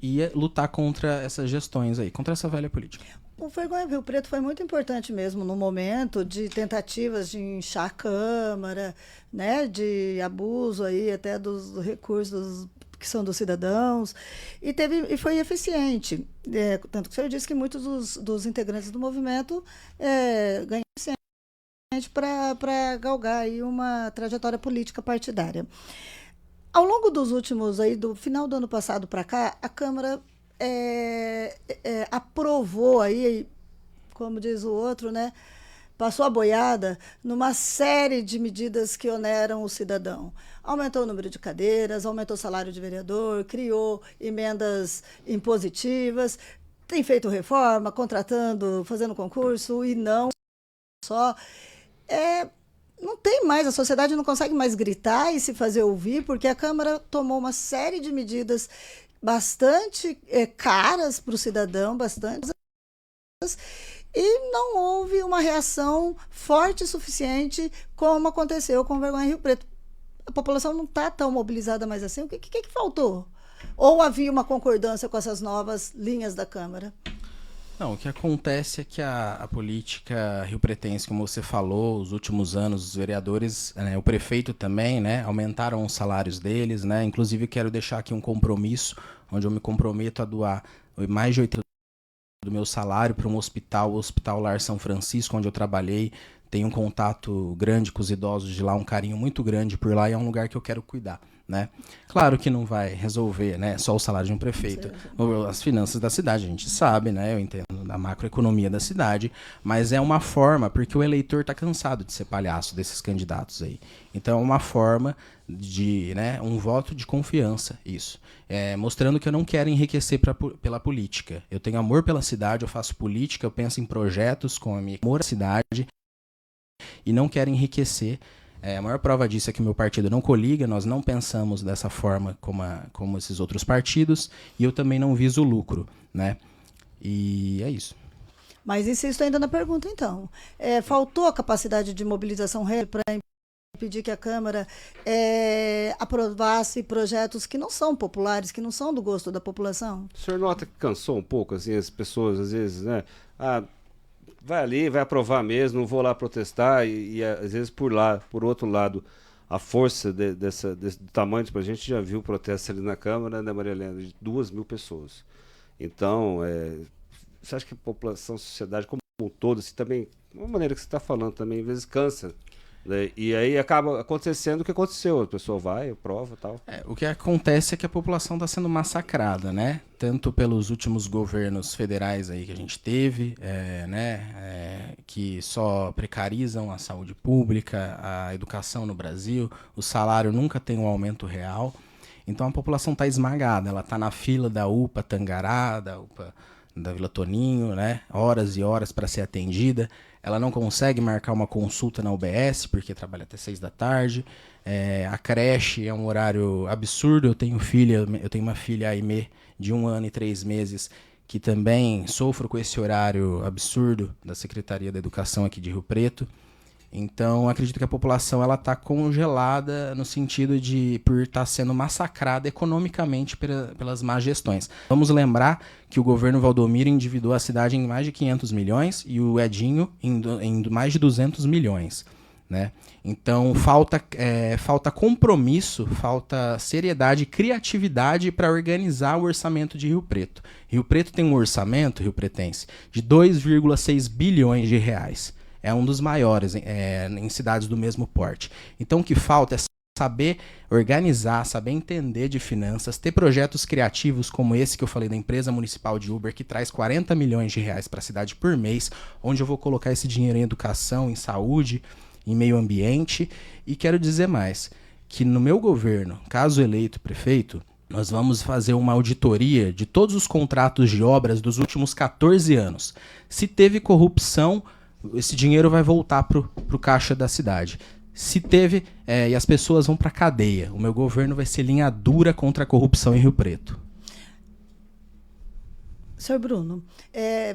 e lutar contra essas gestões aí, contra essa velha política. O Vergonha Rio Preto foi muito importante mesmo no momento de tentativas de inchar a Câmara, né, de abuso aí até dos recursos que são dos cidadãos, e foi eficiente. Tanto que o senhor disse que muitos dos integrantes do movimento ganharam eficiente para galgar aí uma trajetória política partidária. Ao longo dos últimos, aí, do final do ano passado para cá, a Câmara aprovou aí, como diz o outro, né, passou a boiada numa série de medidas que oneram o cidadão. Aumentou o número de cadeiras, aumentou o salário de vereador, criou emendas impositivas, tem feito reforma, contratando, fazendo concurso, e não só. Não tem mais, a sociedade não consegue mais gritar e se fazer ouvir, porque a Câmara tomou uma série de medidas bastante caras para o cidadão, bastante, e não houve uma reação forte o suficiente como aconteceu com o Vergonha Rio Preto. A população não está tão mobilizada mais assim. O que faltou? Ou havia uma concordância com essas novas linhas da Câmara? Não, o que acontece é que a política riopretense, como você falou, os últimos anos, os vereadores, né, o prefeito também, né, aumentaram os salários deles, né, inclusive quero deixar aqui um compromisso, onde eu me comprometo a doar mais de 80% do meu salário para um hospital, o Hospital Lar São Francisco, onde eu trabalhei. Tenho um contato grande com os idosos de lá, um carinho muito grande por lá, e é um lugar que eu quero cuidar, né? Claro que não vai resolver, né, só o salário de um prefeito, as finanças da cidade, a gente sabe, né, eu entendo da macroeconomia da cidade, mas é uma forma, porque o eleitor está cansado de ser palhaço desses candidatos aí. Então é uma forma de, né, um voto de confiança, isso. Mostrando que eu não quero enriquecer pela política. Eu tenho amor pela cidade, eu faço política, eu penso em projetos com a minha amor à cidade, e não quero enriquecer. A maior prova disso é que o meu partido não coliga, nós não pensamos dessa forma como esses outros partidos, e eu também não viso lucro, né? E é isso. Mas insisto ainda na pergunta, então. Faltou a capacidade de mobilização para impedir que a Câmara aprovasse projetos que não são populares, que não são do gosto da população? O senhor nota que cansou um pouco, assim, as pessoas, às vezes, né? Vai ali, vai aprovar mesmo, não vou lá protestar, e às vezes por outro lado, a força desse tamanho, tipo, a gente já viu protesto ali na Câmara, né, Maria Helena, de 2.000 pessoas. Então, você acha que a população, a sociedade como um todo, assim, também, uma maneira que você está falando também, às vezes cansa, né? E aí acaba acontecendo o que aconteceu, a pessoa vai, aprova e tal. O que acontece é que a população está sendo massacrada, né? Tanto pelos últimos governos federais aí que a gente teve, que só precarizam a saúde pública, a educação no Brasil, o salário nunca tem um aumento real. Então a população está esmagada, ela está na fila da UPA Tangará, da UPA da Vila Toninho, né? Horas e horas para ser atendida. Ela não consegue marcar uma consulta na UBS, porque trabalha até 6 da tarde. A creche é um horário absurdo. Eu tenho uma filha, a Aimee, de 1 ano e 3 meses, que também sofro com esse horário absurdo da Secretaria da Educação aqui de Rio Preto. Então, acredito que a população está congelada no sentido de por estar sendo massacrada economicamente pelas más gestões. Vamos lembrar que o governo Valdomiro endividou a cidade em mais de 500 milhões e o Edinho em mais de 200 milhões. Né? Então, falta compromisso, falta seriedade e criatividade para organizar o orçamento de Rio Preto. Rio Preto tem um orçamento, rio pretense, de 2,6 bilhões de reais. É um dos maiores em cidades do mesmo porte. Então o que falta é saber organizar, saber entender de finanças, ter projetos criativos como esse que eu falei da empresa municipal de Uber, que traz 40 milhões de reais para a cidade por mês, onde eu vou colocar esse dinheiro em educação, em saúde, em meio ambiente. E quero dizer mais, que no meu governo, caso eleito prefeito, nós vamos fazer uma auditoria de todos os contratos de obras dos últimos 14 anos. Se teve corrupção, esse dinheiro vai voltar pro caixa da cidade. Se teve, e as pessoas vão para cadeia. O meu governo vai ser linha dura contra a corrupção em Rio Preto. Senhor Bruno,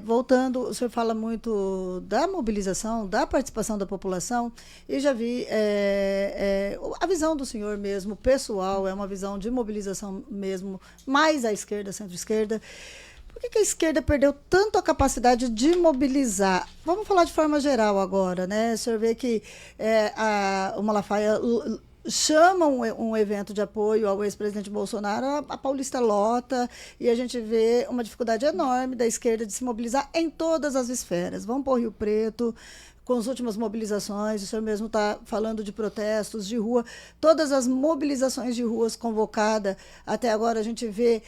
voltando, o senhor fala muito da mobilização, da participação da população, e já vi a visão do senhor mesmo, pessoal, é uma visão de mobilização mesmo, mais à esquerda, centro-esquerda. Por que a esquerda perdeu tanto a capacidade de mobilizar? Vamos falar de forma geral agora, né? O senhor vê que o Malafaia chama um evento de apoio ao ex-presidente Bolsonaro, a Paulista lota, e a gente vê uma dificuldade enorme da esquerda de se mobilizar em todas as esferas. Vamos para o Rio Preto, com as últimas mobilizações, o senhor mesmo está falando de protestos de rua, todas as mobilizações de ruas convocadas, até agora a gente vê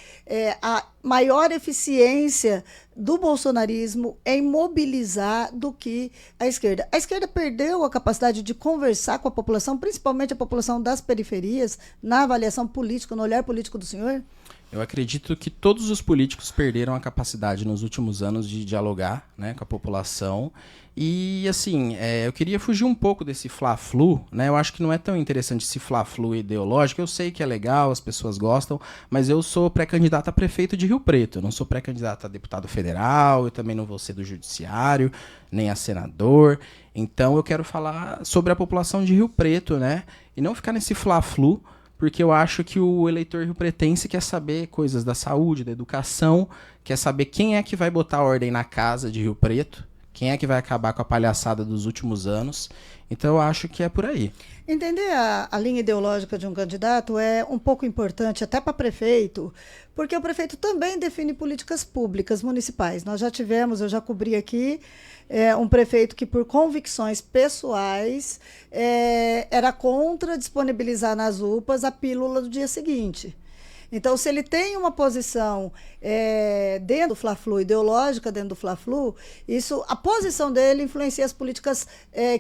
a maior eficiência do bolsonarismo em mobilizar do que a esquerda. A esquerda perdeu a capacidade de conversar com a população, principalmente a população das periferias, na avaliação política, no olhar político do senhor? Eu acredito que todos os políticos perderam a capacidade nos últimos anos de dialogar, né, com a população. E, assim, eu queria fugir um pouco desse fla-flu, né? Eu acho que não é tão interessante esse fla-flu ideológico. Eu sei que é legal, as pessoas gostam, mas eu sou pré-candidato a prefeito de Rio Preto. Eu não sou pré-candidato a deputado federal, eu também não vou ser do judiciário, nem a senador. Então, eu quero falar sobre a população de Rio Preto, né? E não ficar nesse fla-flu, porque eu acho que o eleitor riopretense quer saber coisas da saúde, da educação, quer saber quem é que vai botar ordem na casa de Rio Preto, quem é que vai acabar com a palhaçada dos últimos anos. Então eu acho que é por aí. Entender a linha ideológica de um candidato é um pouco importante até para prefeito, porque o prefeito também define políticas públicas municipais. Nós já tivemos, eu já cobri aqui, um prefeito que, por convicções pessoais, era contra disponibilizar nas UPAs a pílula do dia seguinte. Então, se ele tem uma posição dentro do Fla-Flu, ideológica dentro do Fla-Flu, a posição dele influencia as políticas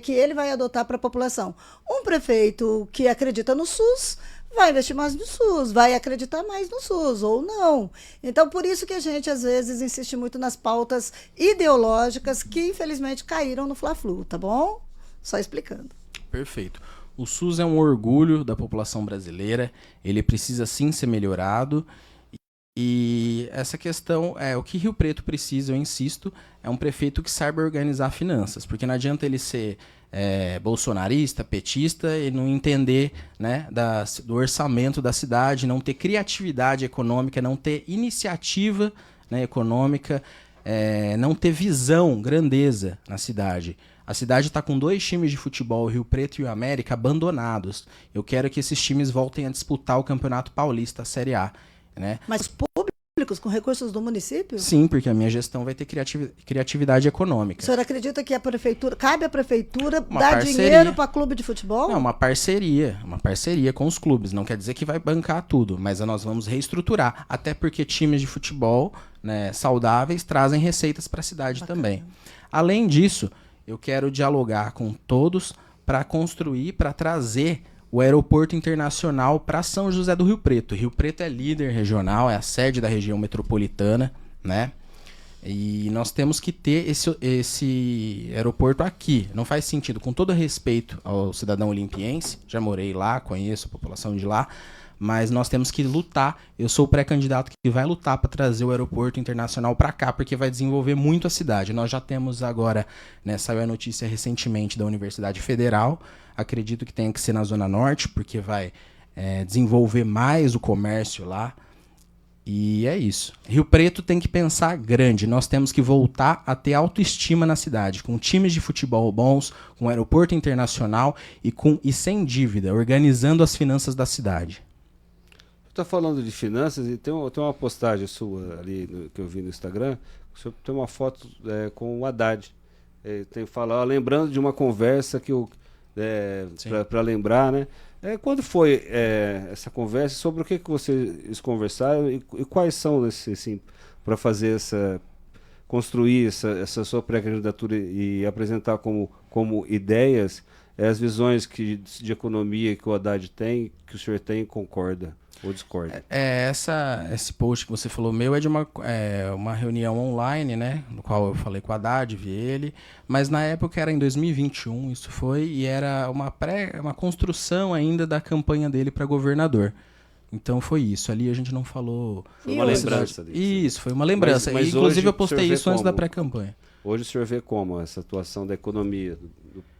que ele vai adotar para a população. Um prefeito que acredita no SUS vai investir mais no SUS, vai acreditar mais no SUS, ou não. Então, por isso que a gente, às vezes, insiste muito nas pautas ideológicas que, infelizmente, caíram no Fla-Flu, tá bom? Só explicando. Perfeito. O SUS é um orgulho da população brasileira, ele precisa sim ser melhorado, e essa questão o que Rio Preto precisa, eu insisto, é um prefeito que saiba organizar finanças, porque não adianta ele ser bolsonarista, petista e não entender, né, do orçamento da cidade, não ter criatividade econômica, não ter iniciativa, né, econômica, não ter visão, grandeza na cidade. A cidade está com 2 times de futebol, o Rio Preto e o América, abandonados. Eu quero que esses times voltem a disputar o Campeonato Paulista, a Série A. Né? Mas públicos, com recursos do município? Sim, porque a minha gestão vai ter criatividade econômica. O senhor acredita que cabe à prefeitura Uma dar parceria. dinheiro para clube de futebol? Não, uma parceria com os clubes. Não quer dizer que vai bancar tudo, mas nós vamos reestruturar. Até porque times de futebol, né, saudáveis trazem receitas para a cidade. Bacana. Também. Além disso, eu quero dialogar com todos para construir, para trazer o aeroporto internacional para São José do Rio Preto. Rio Preto é líder regional, é a sede da região metropolitana, né? E nós temos que ter esse aeroporto aqui. Não faz sentido, com todo respeito ao cidadão olimpiense, já morei lá, conheço a população de lá, mas nós temos que lutar. Eu sou o pré-candidato que vai lutar para trazer o aeroporto internacional para cá, porque vai desenvolver muito a cidade. Nós já temos agora, né, saiu a notícia recentemente da Universidade Federal, acredito que tenha que ser na Zona Norte, porque vai desenvolver mais o comércio lá. E é isso. Rio Preto tem que pensar grande. Nós temos que voltar a ter autoestima na cidade, com times de futebol bons, com aeroporto internacional e sem dívida, organizando as finanças da cidade. Está falando de finanças e tem uma postagem sua ali que eu vi no Instagram. O senhor tem uma foto com o Haddad. Tem falar, lembrando de uma conversa que para lembrar, né? Quando foi essa conversa? Sobre o que vocês conversaram e quais são para fazer construir essa sua pré-candidatura e apresentar como ideias as visões de economia que o Haddad tem, que o senhor tem, concorda ou discorda? Esse post que você falou meu é de uma reunião online, né, no qual eu falei com o Haddad, vi ele, mas na época era em 2021, isso foi, e era uma construção ainda da campanha dele para governador. Então foi isso, ali a gente não falou... Foi uma lembrança disso. Isso, foi uma lembrança, mas inclusive hoje, eu postei isso antes da pré-campanha. Hoje o senhor vê como essa atuação da economia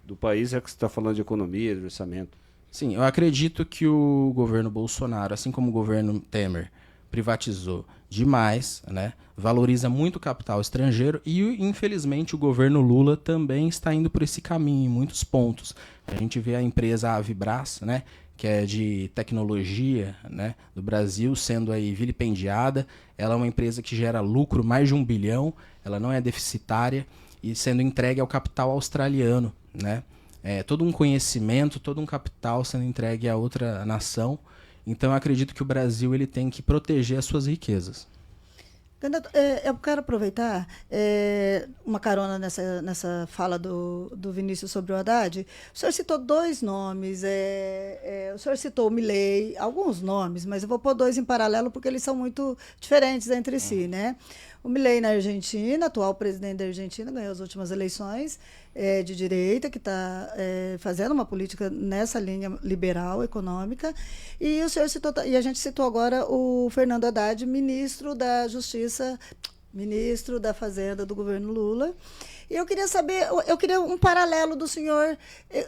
do país, já que você está falando de economia, de orçamento? Sim, eu acredito que o governo Bolsonaro, assim como o governo Temer, privatizou demais, né? Valoriza muito o capital estrangeiro e, infelizmente, o governo Lula também está indo por esse caminho em muitos pontos. A gente vê a empresa Avibras, né, que é de tecnologia, né, do Brasil, sendo aí vilipendiada. Ela é uma empresa que gera lucro mais de 1 bilhão, ela não é deficitária e sendo entregue ao capital australiano, né? Todo um conhecimento, todo um capital sendo entregue a outra nação. Então, eu acredito que o Brasil ele tem que proteger as suas riquezas. Eu quero aproveitar uma carona nessa fala do Vinícius sobre o Haddad. O senhor citou 2 nomes. O senhor citou o Milei, alguns nomes, mas eu vou pôr 2 em paralelo porque eles são muito diferentes entre si, né? O Milei na Argentina, atual presidente da Argentina, ganhou as últimas eleições de direita, que está fazendo uma política nessa linha liberal econômica. E o senhor citou, e a gente citou agora o Fernando Haddad, ministro da Justiça, ministro da Fazenda do governo Lula. E eu queria saber, eu queria um paralelo do senhor.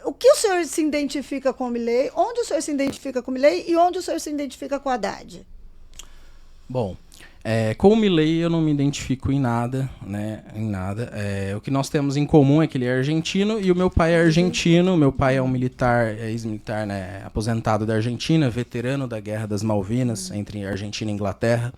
O que o senhor se identifica com o Milei? Onde o senhor se identifica com o Milei e onde o senhor se identifica com o Haddad? Bom, com o Milei eu não me identifico em nada, né? Em nada. O que nós temos em comum é que ele é argentino e o meu pai é argentino. Meu pai é um militar, ex-militar, né? Aposentado da Argentina, veterano da Guerra das Malvinas, entre Argentina e Inglaterra.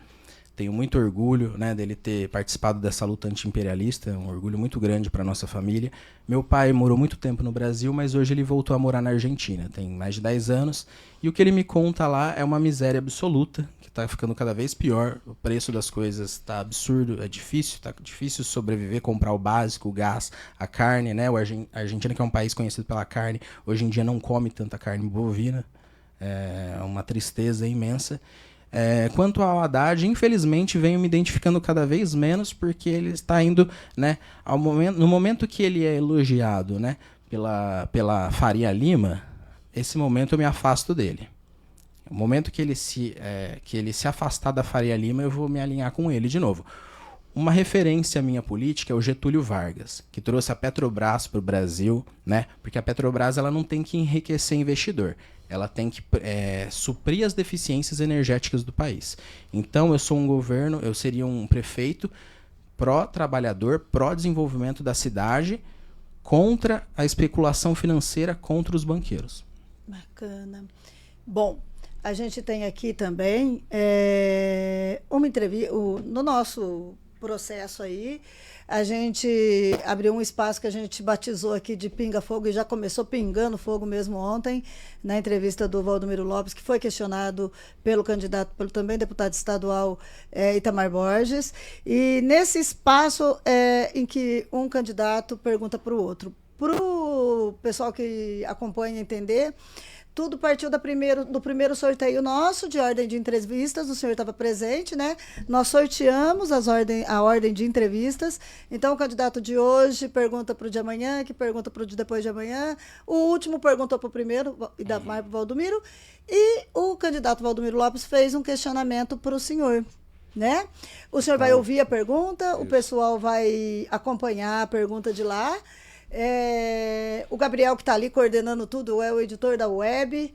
Tenho muito orgulho, né, dele ter participado dessa luta anti-imperialista, um orgulho muito grande para nossa família. Meu pai morou muito tempo no Brasil, mas hoje ele voltou a morar na Argentina, tem mais de 10 anos, e o que ele me conta lá é uma miséria absoluta, que está ficando cada vez pior, o preço das coisas está absurdo, está difícil sobreviver, comprar o básico, o gás, a carne, né, a Argentina, que é um país conhecido pela carne, hoje em dia não come tanta carne bovina, é uma tristeza imensa. Quanto ao Haddad, infelizmente, venho me identificando cada vez menos, porque ele está indo, né, no momento que ele é elogiado, né, pela Faria Lima, esse momento eu me afasto dele. No momento que ele se afastar da Faria Lima, eu vou me alinhar com ele de novo. Uma referência à minha política é o Getúlio Vargas, que trouxe a Petrobras para o Brasil, né, porque a Petrobras ela não tem que enriquecer investidor. Ela tem que suprir as deficiências energéticas do país. Então, eu seria um prefeito pró-trabalhador, pró-desenvolvimento da cidade, contra a especulação financeira, contra os banqueiros. Bacana. Bom, a gente tem aqui também uma entrevista, no nosso processo aí, a gente abriu um espaço que a gente batizou aqui de Pinga Fogo e já começou pingando fogo mesmo ontem, na entrevista do Valdomiro Lopes, que foi questionado pelo candidato, pelo também deputado estadual Itamar Borges. E nesse espaço em que um candidato pergunta para o outro. Para o pessoal que acompanha entender, tudo partiu do primeiro sorteio nosso, de ordem de entrevistas, o senhor estava presente, né? Nós sorteamos a ordem de entrevistas. Então, o candidato de hoje pergunta para o de amanhã, que pergunta para o de depois de amanhã. O último perguntou para o primeiro, e da mais para o Valdomiro. E o candidato Valdomiro Lopes fez um questionamento para o senhor, né? O senhor vai ouvir a pergunta, o pessoal vai acompanhar a pergunta de lá. O Gabriel, que está ali coordenando tudo, é o editor da web.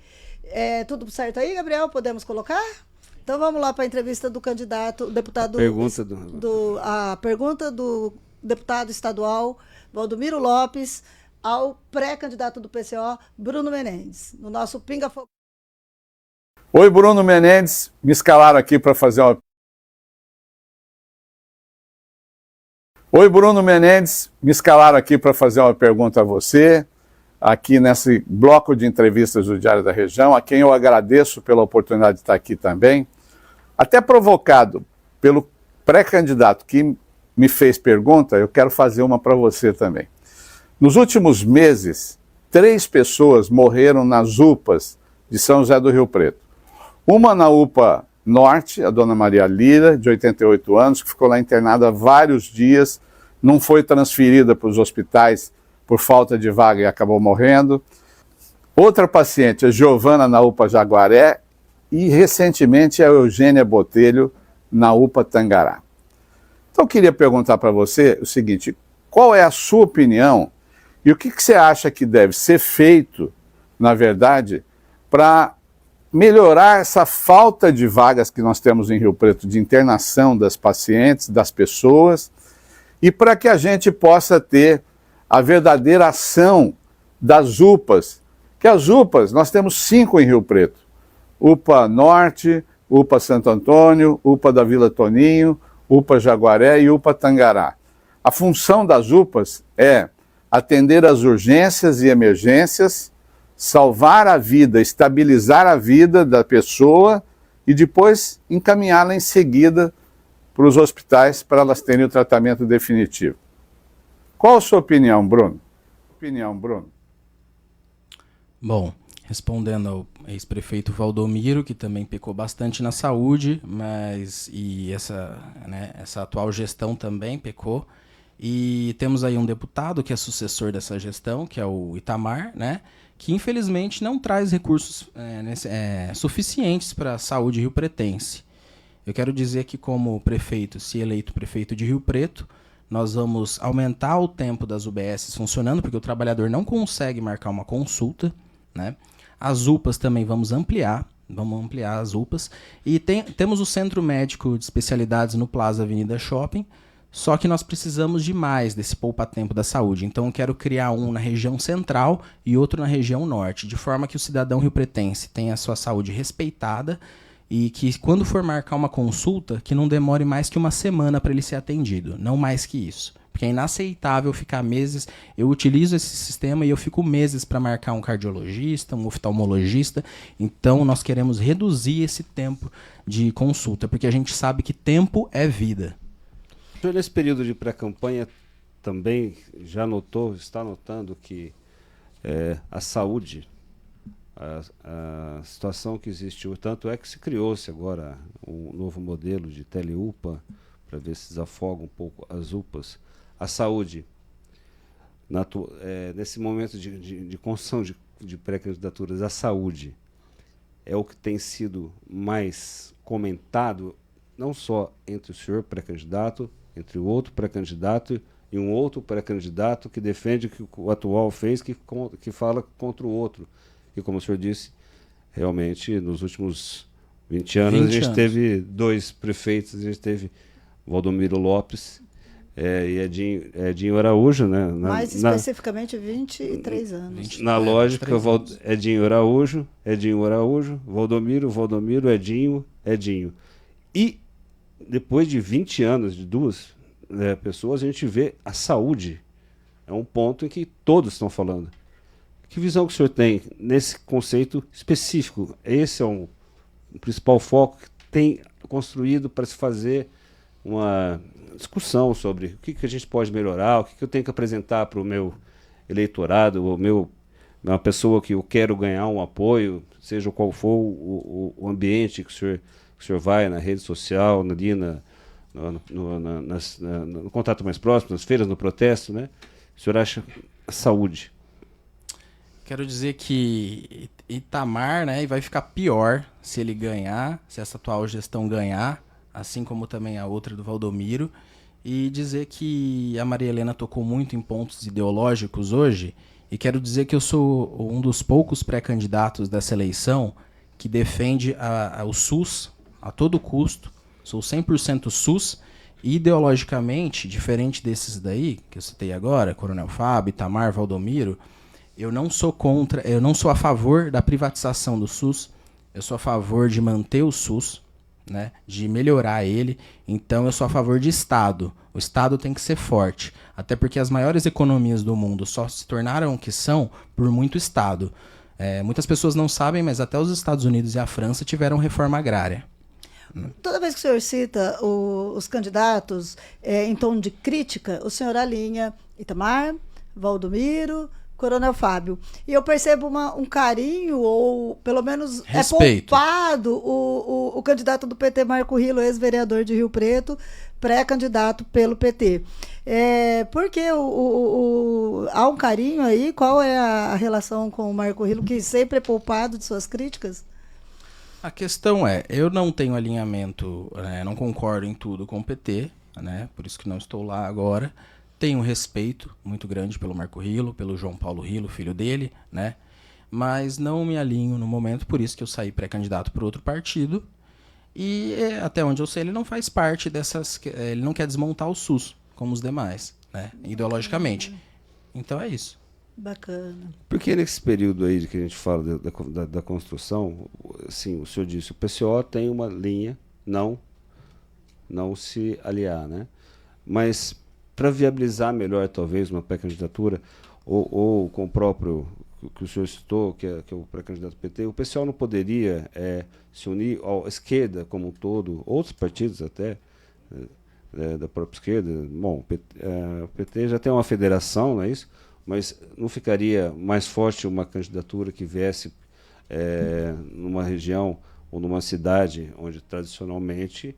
Tudo certo aí, Gabriel? Podemos colocar? Então vamos lá para a entrevista do candidato, deputado. A pergunta do deputado estadual Valdomiro Lopes ao pré-candidato do PCO, Bruno Menendez, no nosso Pinga Fogo. Oi, Bruno Menendez, me escalaram aqui para fazer uma. Oi, Bruno Menendez, me escalaram aqui para fazer uma pergunta a você, aqui nesse bloco de entrevistas do Diário da Região, a quem eu agradeço pela oportunidade de estar aqui também, até provocado pelo pré-candidato que me fez pergunta, eu quero fazer uma para você também. Nos últimos meses, 3 pessoas morreram nas UPAs de São José do Rio Preto. Uma na UPA Norte, a dona Maria Lira, de 88 anos, que ficou lá internada vários dias, não foi transferida para os hospitais por falta de vaga e acabou morrendo. Outra paciente, a Giovana, na UPA Jaguaré, e recentemente a Eugênia Botelho, na UPA Tangará. Então eu queria perguntar para você o seguinte, qual é a sua opinião e o que você acha que deve ser feito, na verdade, para melhorar essa falta de vagas que nós temos em Rio Preto, de internação das pacientes, das pessoas, e para que a gente possa ter a verdadeira ação das UPAs, que as UPAs, nós temos 5 em Rio Preto, UPA Norte, UPA Santo Antônio, UPA da Vila Toninho, UPA Jaguaré e UPA Tangará. A função das UPAs é atender às urgências e emergências, salvar a vida, estabilizar a vida da pessoa e depois encaminhá-la em seguida para os hospitais para elas terem o tratamento definitivo. Qual a sua opinião, Bruno? Bom, respondendo ao ex-prefeito Valdomiro, que também pecou bastante na saúde, e essa atual gestão também pecou. E temos aí um deputado que é sucessor dessa gestão, que é o Itamar, né? Que infelizmente não traz recursos suficientes para a saúde riopretense. Eu quero dizer que como prefeito, se eleito prefeito de Rio Preto, nós vamos aumentar o tempo das UBSs funcionando, porque o trabalhador não consegue marcar uma consulta, né? As UPAs também vamos ampliar as UPAs. E temos o Centro Médico de Especialidades no Plaza Avenida Shopping, só que nós precisamos de mais desse poupa-tempo da saúde. Então eu quero criar um na região central e outro na região norte, de forma que o cidadão riopretense tenha a sua saúde respeitada e que quando for marcar uma consulta, que não demore mais que uma semana para ele ser atendido, não mais que isso. Porque é inaceitável ficar meses, eu utilizo esse sistema e eu fico meses para marcar um cardiologista, um oftalmologista, então nós queremos reduzir esse tempo de consulta, porque a gente sabe que tempo é vida. Nesse período de pré-campanha também já está notando que a saúde, a situação que existiu, tanto é que se criou-se agora um novo modelo de tele-UPA para ver se desafoga um pouco as UPAs. A saúde, nesse momento de construção de pré-candidaturas, a saúde é o que tem sido mais comentado, não só entre o senhor pré-candidato, entre o outro pré-candidato e um outro pré-candidato que defende o que o atual fez, que fala contra o outro. E como o senhor disse, realmente, nos últimos 20 anos, a gente teve 2 prefeitos, a gente teve Valdomiro Lopes e Edinho Araújo, né? Mais especificamente 23 anos. Na lógica, Edinho Araújo, Valdomiro, Edinho. E depois de 20 anos de 2 pessoas, a gente vê a saúde. É um ponto em que todos estão falando. Que visão que o senhor tem nesse conceito específico? Esse é o principal foco que tem construído para se fazer uma discussão sobre o que a gente pode melhorar, o que eu tenho que apresentar para o meu eleitorado, uma pessoa que eu quero ganhar um apoio, seja qual for o ambiente que o senhor vai, na rede social, no contato mais próximo, nas feiras, no protesto, né? O senhor acha a saúde? Quero dizer que Itamar, né, vai ficar pior se ele ganhar, se essa atual gestão ganhar, assim como também a outra do Valdomiro, e dizer que a Maria Helena tocou muito em pontos ideológicos hoje, e quero dizer que eu sou um dos poucos pré-candidatos dessa eleição que defende o SUS a todo custo, sou 100% SUS, e ideologicamente, diferente desses daí, que eu citei agora, Coronel Fábio, Itamar, Valdomiro, eu não sou a favor da privatização do SUS, eu sou a favor de manter o SUS, né, de melhorar ele, então eu sou a favor de Estado. O Estado tem que ser forte, até porque as maiores economias do mundo só se tornaram o que são por muito Estado. Muitas pessoas não sabem, mas até os Estados Unidos e a França tiveram reforma agrária. Toda vez que o senhor cita os candidatos em tom de crítica, o senhor alinha Itamar, Valdomiro, Coronel Fábio. E eu percebo um carinho, ou pelo menos respeito. É poupado o candidato do PT, Marco Rilo, ex-vereador de Rio Preto, pré-candidato pelo PT. Por que há um carinho aí? Qual é a relação com o Marco Rilo, que sempre é poupado de suas críticas? A questão eu não tenho alinhamento, não concordo em tudo com o PT, né, por isso que não estou lá agora. Tenho um respeito muito grande pelo Marco Rilo, pelo João Paulo Rilo, filho dele, né? Mas não me alinho no momento, por isso que eu saí pré-candidato por outro partido. E até onde eu sei, ele não faz parte dessas... Ele não quer desmontar o SUS, como os demais, né? Ideologicamente. Então é isso. Bacana. Porque nesse período aí que a gente fala da construção, assim, o senhor disse, o PCO tem uma linha, não se aliar, né? Mas para viabilizar melhor, talvez, uma pré-candidatura, ou com o próprio que o senhor citou, que é o pré-candidato do PT, o pessoal não poderia se unir à esquerda como um todo, outros partidos até, da própria esquerda. Bom, o PT já tem uma federação, não é isso? Mas não ficaria mais forte uma candidatura que viesse numa região ou numa cidade onde tradicionalmente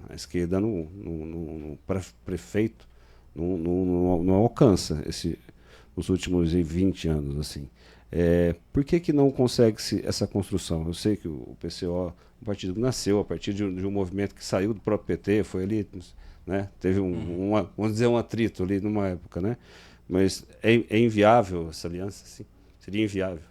a esquerda para prefeito não alcança nos últimos 20 anos, assim. Por que não consegue-se essa construção? Eu sei que o PCO, um partido que nasceu a partir de um movimento que saiu do próprio PT, foi ali, né? Teve vamos dizer, um atrito ali numa época, né? Mas é inviável essa aliança? Sim. Seria inviável.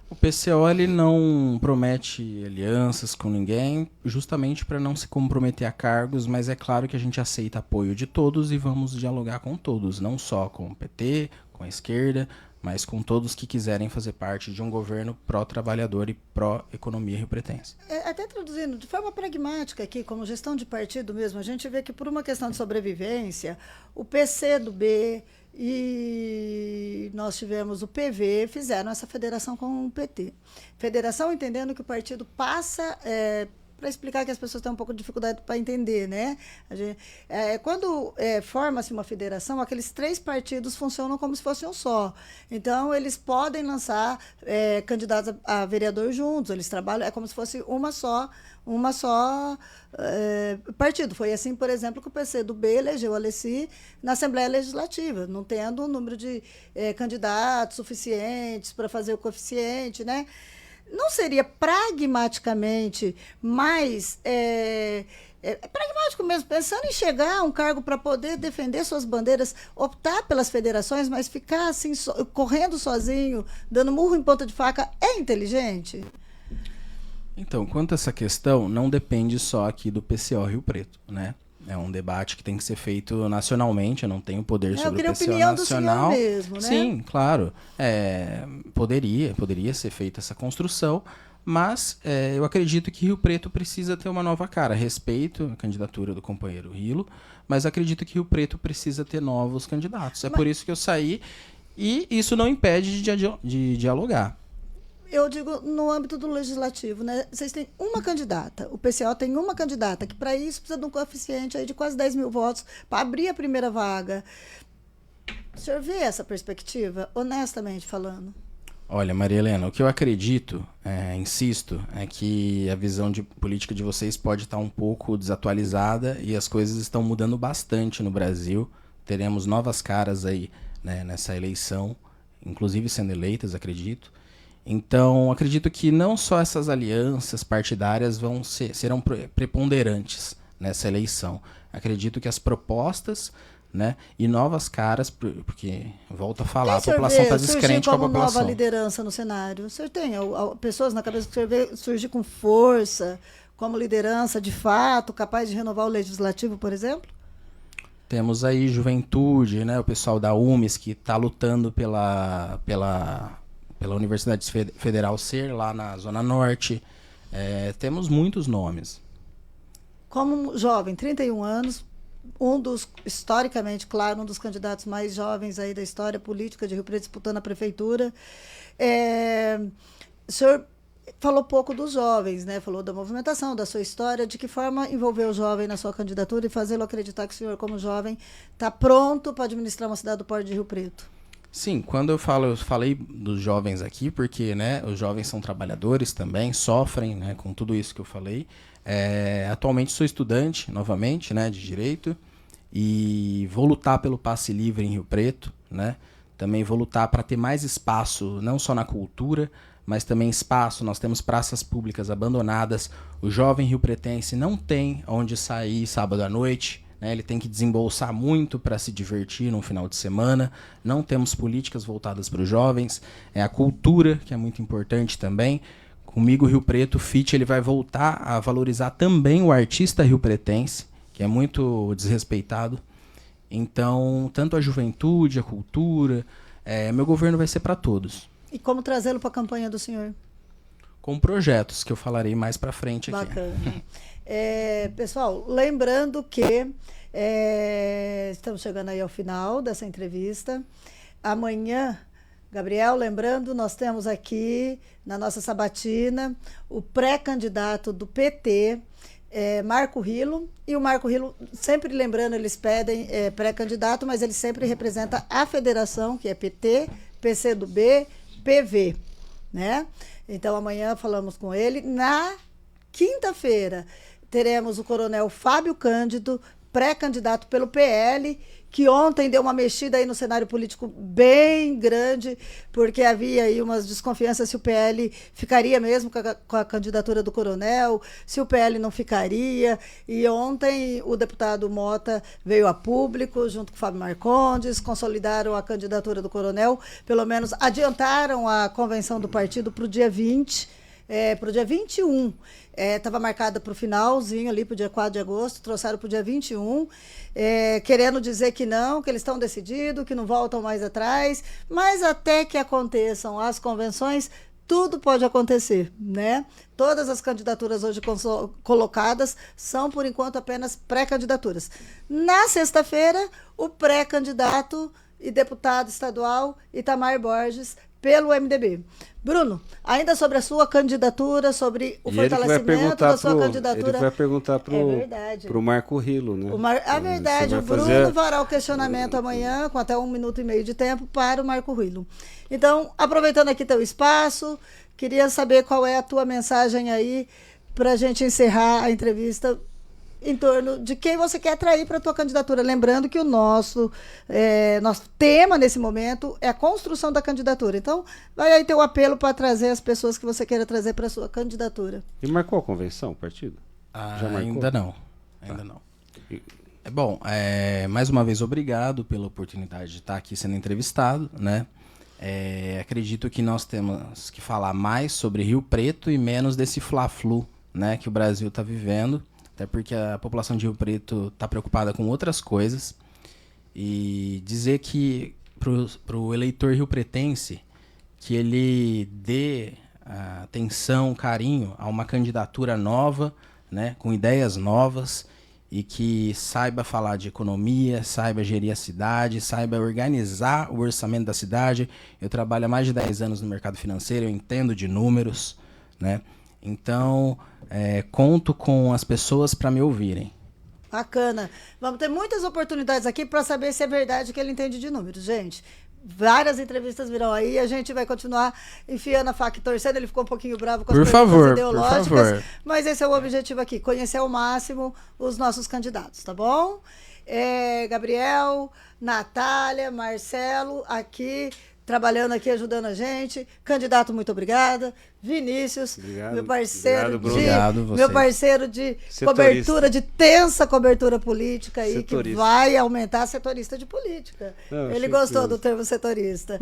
O PCO ele não promete alianças com ninguém, justamente para não se comprometer a cargos, mas é claro que a gente aceita apoio de todos e vamos dialogar com todos, não só com o PT, com a esquerda, mas com todos que quiserem fazer parte de um governo pró-trabalhador e pró-economia riopretense. Até traduzindo, de forma pragmática aqui, como gestão de partido mesmo, a gente vê que por uma questão de sobrevivência, o PCdoB e nós tivemos o PV, fizeram essa federação com o PT. Federação entendendo que o partido passa... para explicar que as pessoas têm um pouco de dificuldade para entender, né? Quando forma-se uma federação, aqueles 3 partidos funcionam como se fosse um só. Então, eles podem lançar candidatos a vereador juntos, eles trabalham, é como se fosse uma só partido. Foi assim, por exemplo, que o PCdoB elegeu a Alessi na Assembleia Legislativa, não tendo um número de candidatos suficientes para fazer o coeficiente, né? Não seria pragmaticamente mais pragmático mesmo, pensando em chegar a um cargo para poder defender suas bandeiras, optar pelas federações, mas ficar assim, correndo sozinho, dando murro em ponta de faca, é inteligente? Então, quanto a essa questão, não depende só aqui do PCO Rio Preto, né? É um debate que tem que ser feito nacionalmente, eu não tenho poder sobre o PCO nacional. Do senhor mesmo, né? Sim, claro. Poderia ser feita essa construção, mas eu acredito que Rio Preto precisa ter uma nova cara. Respeito a candidatura do companheiro Rilo, mas acredito que Rio Preto precisa ter novos candidatos. Por isso que eu saí, e isso não impede de dialogar. Eu digo no âmbito do legislativo, né? Vocês têm uma candidata, o PCO tem uma candidata, que para isso precisa de um coeficiente aí de quase 10 mil votos para abrir a primeira vaga. O senhor vê essa perspectiva, honestamente falando? Olha, Maria Helena, o que eu acredito, insisto, é que a visão de política de vocês pode estar um pouco desatualizada e as coisas estão mudando bastante no Brasil. Teremos novas caras aí, né, nessa eleição, inclusive sendo eleitas, acredito. Então, acredito que não só essas alianças partidárias serão preponderantes nessa eleição. Acredito que as propostas, né, e novas caras, porque, volto a falar, a população está descrente com a população. Nova liderança no cenário? O senhor tem pessoas na cabeça que o senhor vê surgir com força, como liderança de fato, capaz de renovar o legislativo, por exemplo? Temos aí juventude, né, o pessoal da UMES que está lutando pela Universidade Federal ser lá na Zona Norte. Temos muitos nomes. Como jovem, 31 anos, historicamente, claro, um dos candidatos mais jovens aí da história política de Rio Preto disputando a prefeitura. O senhor falou pouco dos jovens, né? Falou da movimentação, da sua história, de que forma envolver o jovem na sua candidatura e fazê-lo acreditar que o senhor, como jovem, está pronto para administrar uma cidade do porte de Rio Preto. Sim, quando eu falei dos jovens aqui, porque, né, os jovens são trabalhadores também, sofrem, né, com tudo isso que eu falei. Atualmente sou estudante, novamente, né, de Direito, e vou lutar pelo passe livre em Rio Preto, né? Também vou lutar para ter mais espaço, não só na cultura, mas também espaço. Nós temos praças públicas abandonadas. O jovem riopretense não tem onde sair sábado à noite, né? Ele tem que desembolsar muito para se divertir no final de semana. Não temos políticas voltadas para os jovens. A cultura, que é muito importante também. Comigo, Rio Preto, o FIT, ele vai voltar a valorizar também o artista riopretense, que é muito desrespeitado. Então, tanto a juventude, a cultura, meu governo vai ser para todos. E como trazê-lo para a campanha do senhor? Com projetos, que eu falarei mais para frente aqui. Bacana. Pessoal, lembrando que estamos chegando aí ao final dessa entrevista. Amanhã, Gabriel, lembrando, nós temos aqui na nossa sabatina o pré-candidato do PT, Marco Rilo, e o Marco Rilo, sempre lembrando, eles pedem pré-candidato, mas ele sempre representa a federação, que é PT, PCdoB, PV, né? Então amanhã falamos com ele. Na quinta-feira teremos o coronel Fábio Cândido, pré-candidato pelo PL, que ontem deu uma mexida aí no cenário político bem grande, porque havia aí umas desconfianças se o PL ficaria mesmo com a candidatura do Coronel, se o PL não ficaria. E ontem o deputado Mota veio a público, junto com o Fábio Marcondes, consolidaram a candidatura do Coronel, pelo menos adiantaram a convenção do partido para o dia 20, para o dia 21. Estava marcada para o finalzinho ali, para o dia 4 de agosto, trouxeram para o dia 21, querendo dizer que não, que eles estão decididos, que não voltam mais atrás, mas até que aconteçam as convenções, tudo pode acontecer, né? Todas as candidaturas hoje colocadas são, por enquanto, apenas pré-candidaturas. Na sexta-feira, o pré-candidato e deputado estadual Itamar Borges, pelo MDB. Bruno, ainda sobre a sua candidatura, sobre o fortalecimento da sua candidatura. Ele vai perguntar para o Marco Rilo, né? Verdade, o Bruno fará o questionamento amanhã, com até 1 minuto e meio de tempo, para o Marco Rilo. Então, aproveitando aqui teu espaço, queria saber qual é a tua mensagem aí para a gente encerrar a entrevista em torno de quem você quer atrair para a tua candidatura. Lembrando que o nosso tema nesse momento é a construção da candidatura. Então, vai aí ter o apelo para trazer as pessoas que você queira trazer para a sua candidatura. E marcou a convenção, o partido? Já marcou? Ainda não. Ainda não. Bom, mais uma vez, obrigado pela oportunidade de estar aqui sendo entrevistado, né? Acredito que nós temos que falar mais sobre Rio Preto e menos desse fla-flu, né, que o Brasil está vivendo. Até porque a população de Rio Preto está preocupada com outras coisas. E dizer que para o eleitor riopretense que ele dê atenção, carinho a uma candidatura nova, né, com ideias novas, e que saiba falar de economia, saiba gerir a cidade, saiba organizar o orçamento da cidade. Eu trabalho há mais de 10 anos no mercado financeiro, eu entendo de números, né? Então, conto com as pessoas para me ouvirem. Bacana. Vamos ter muitas oportunidades aqui para saber se é verdade que ele entende de números, gente. Várias entrevistas virão aí, a gente vai continuar enfiando a faca e torcendo. Ele ficou um pouquinho bravo com as perguntas ideológicas, mas esse é o objetivo aqui, conhecer ao máximo os nossos candidatos, tá bom? Gabriel, Natália, Marcelo, aqui, trabalhando aqui, ajudando a gente. Candidato, muito obrigada. Vinícius, obrigado, meu parceiro obrigado, parceiro de setorista. Cobertura, de tensa cobertura política aí, que vai aumentar setorista de política. Não, ele gostou do termo setorista.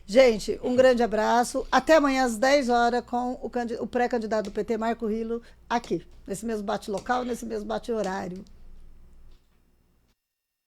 Gente, um grande abraço. Até amanhã às 10 horas com o pré-candidato do PT, Marco Rilo, aqui, nesse mesmo bate-local, nesse mesmo bate-horário.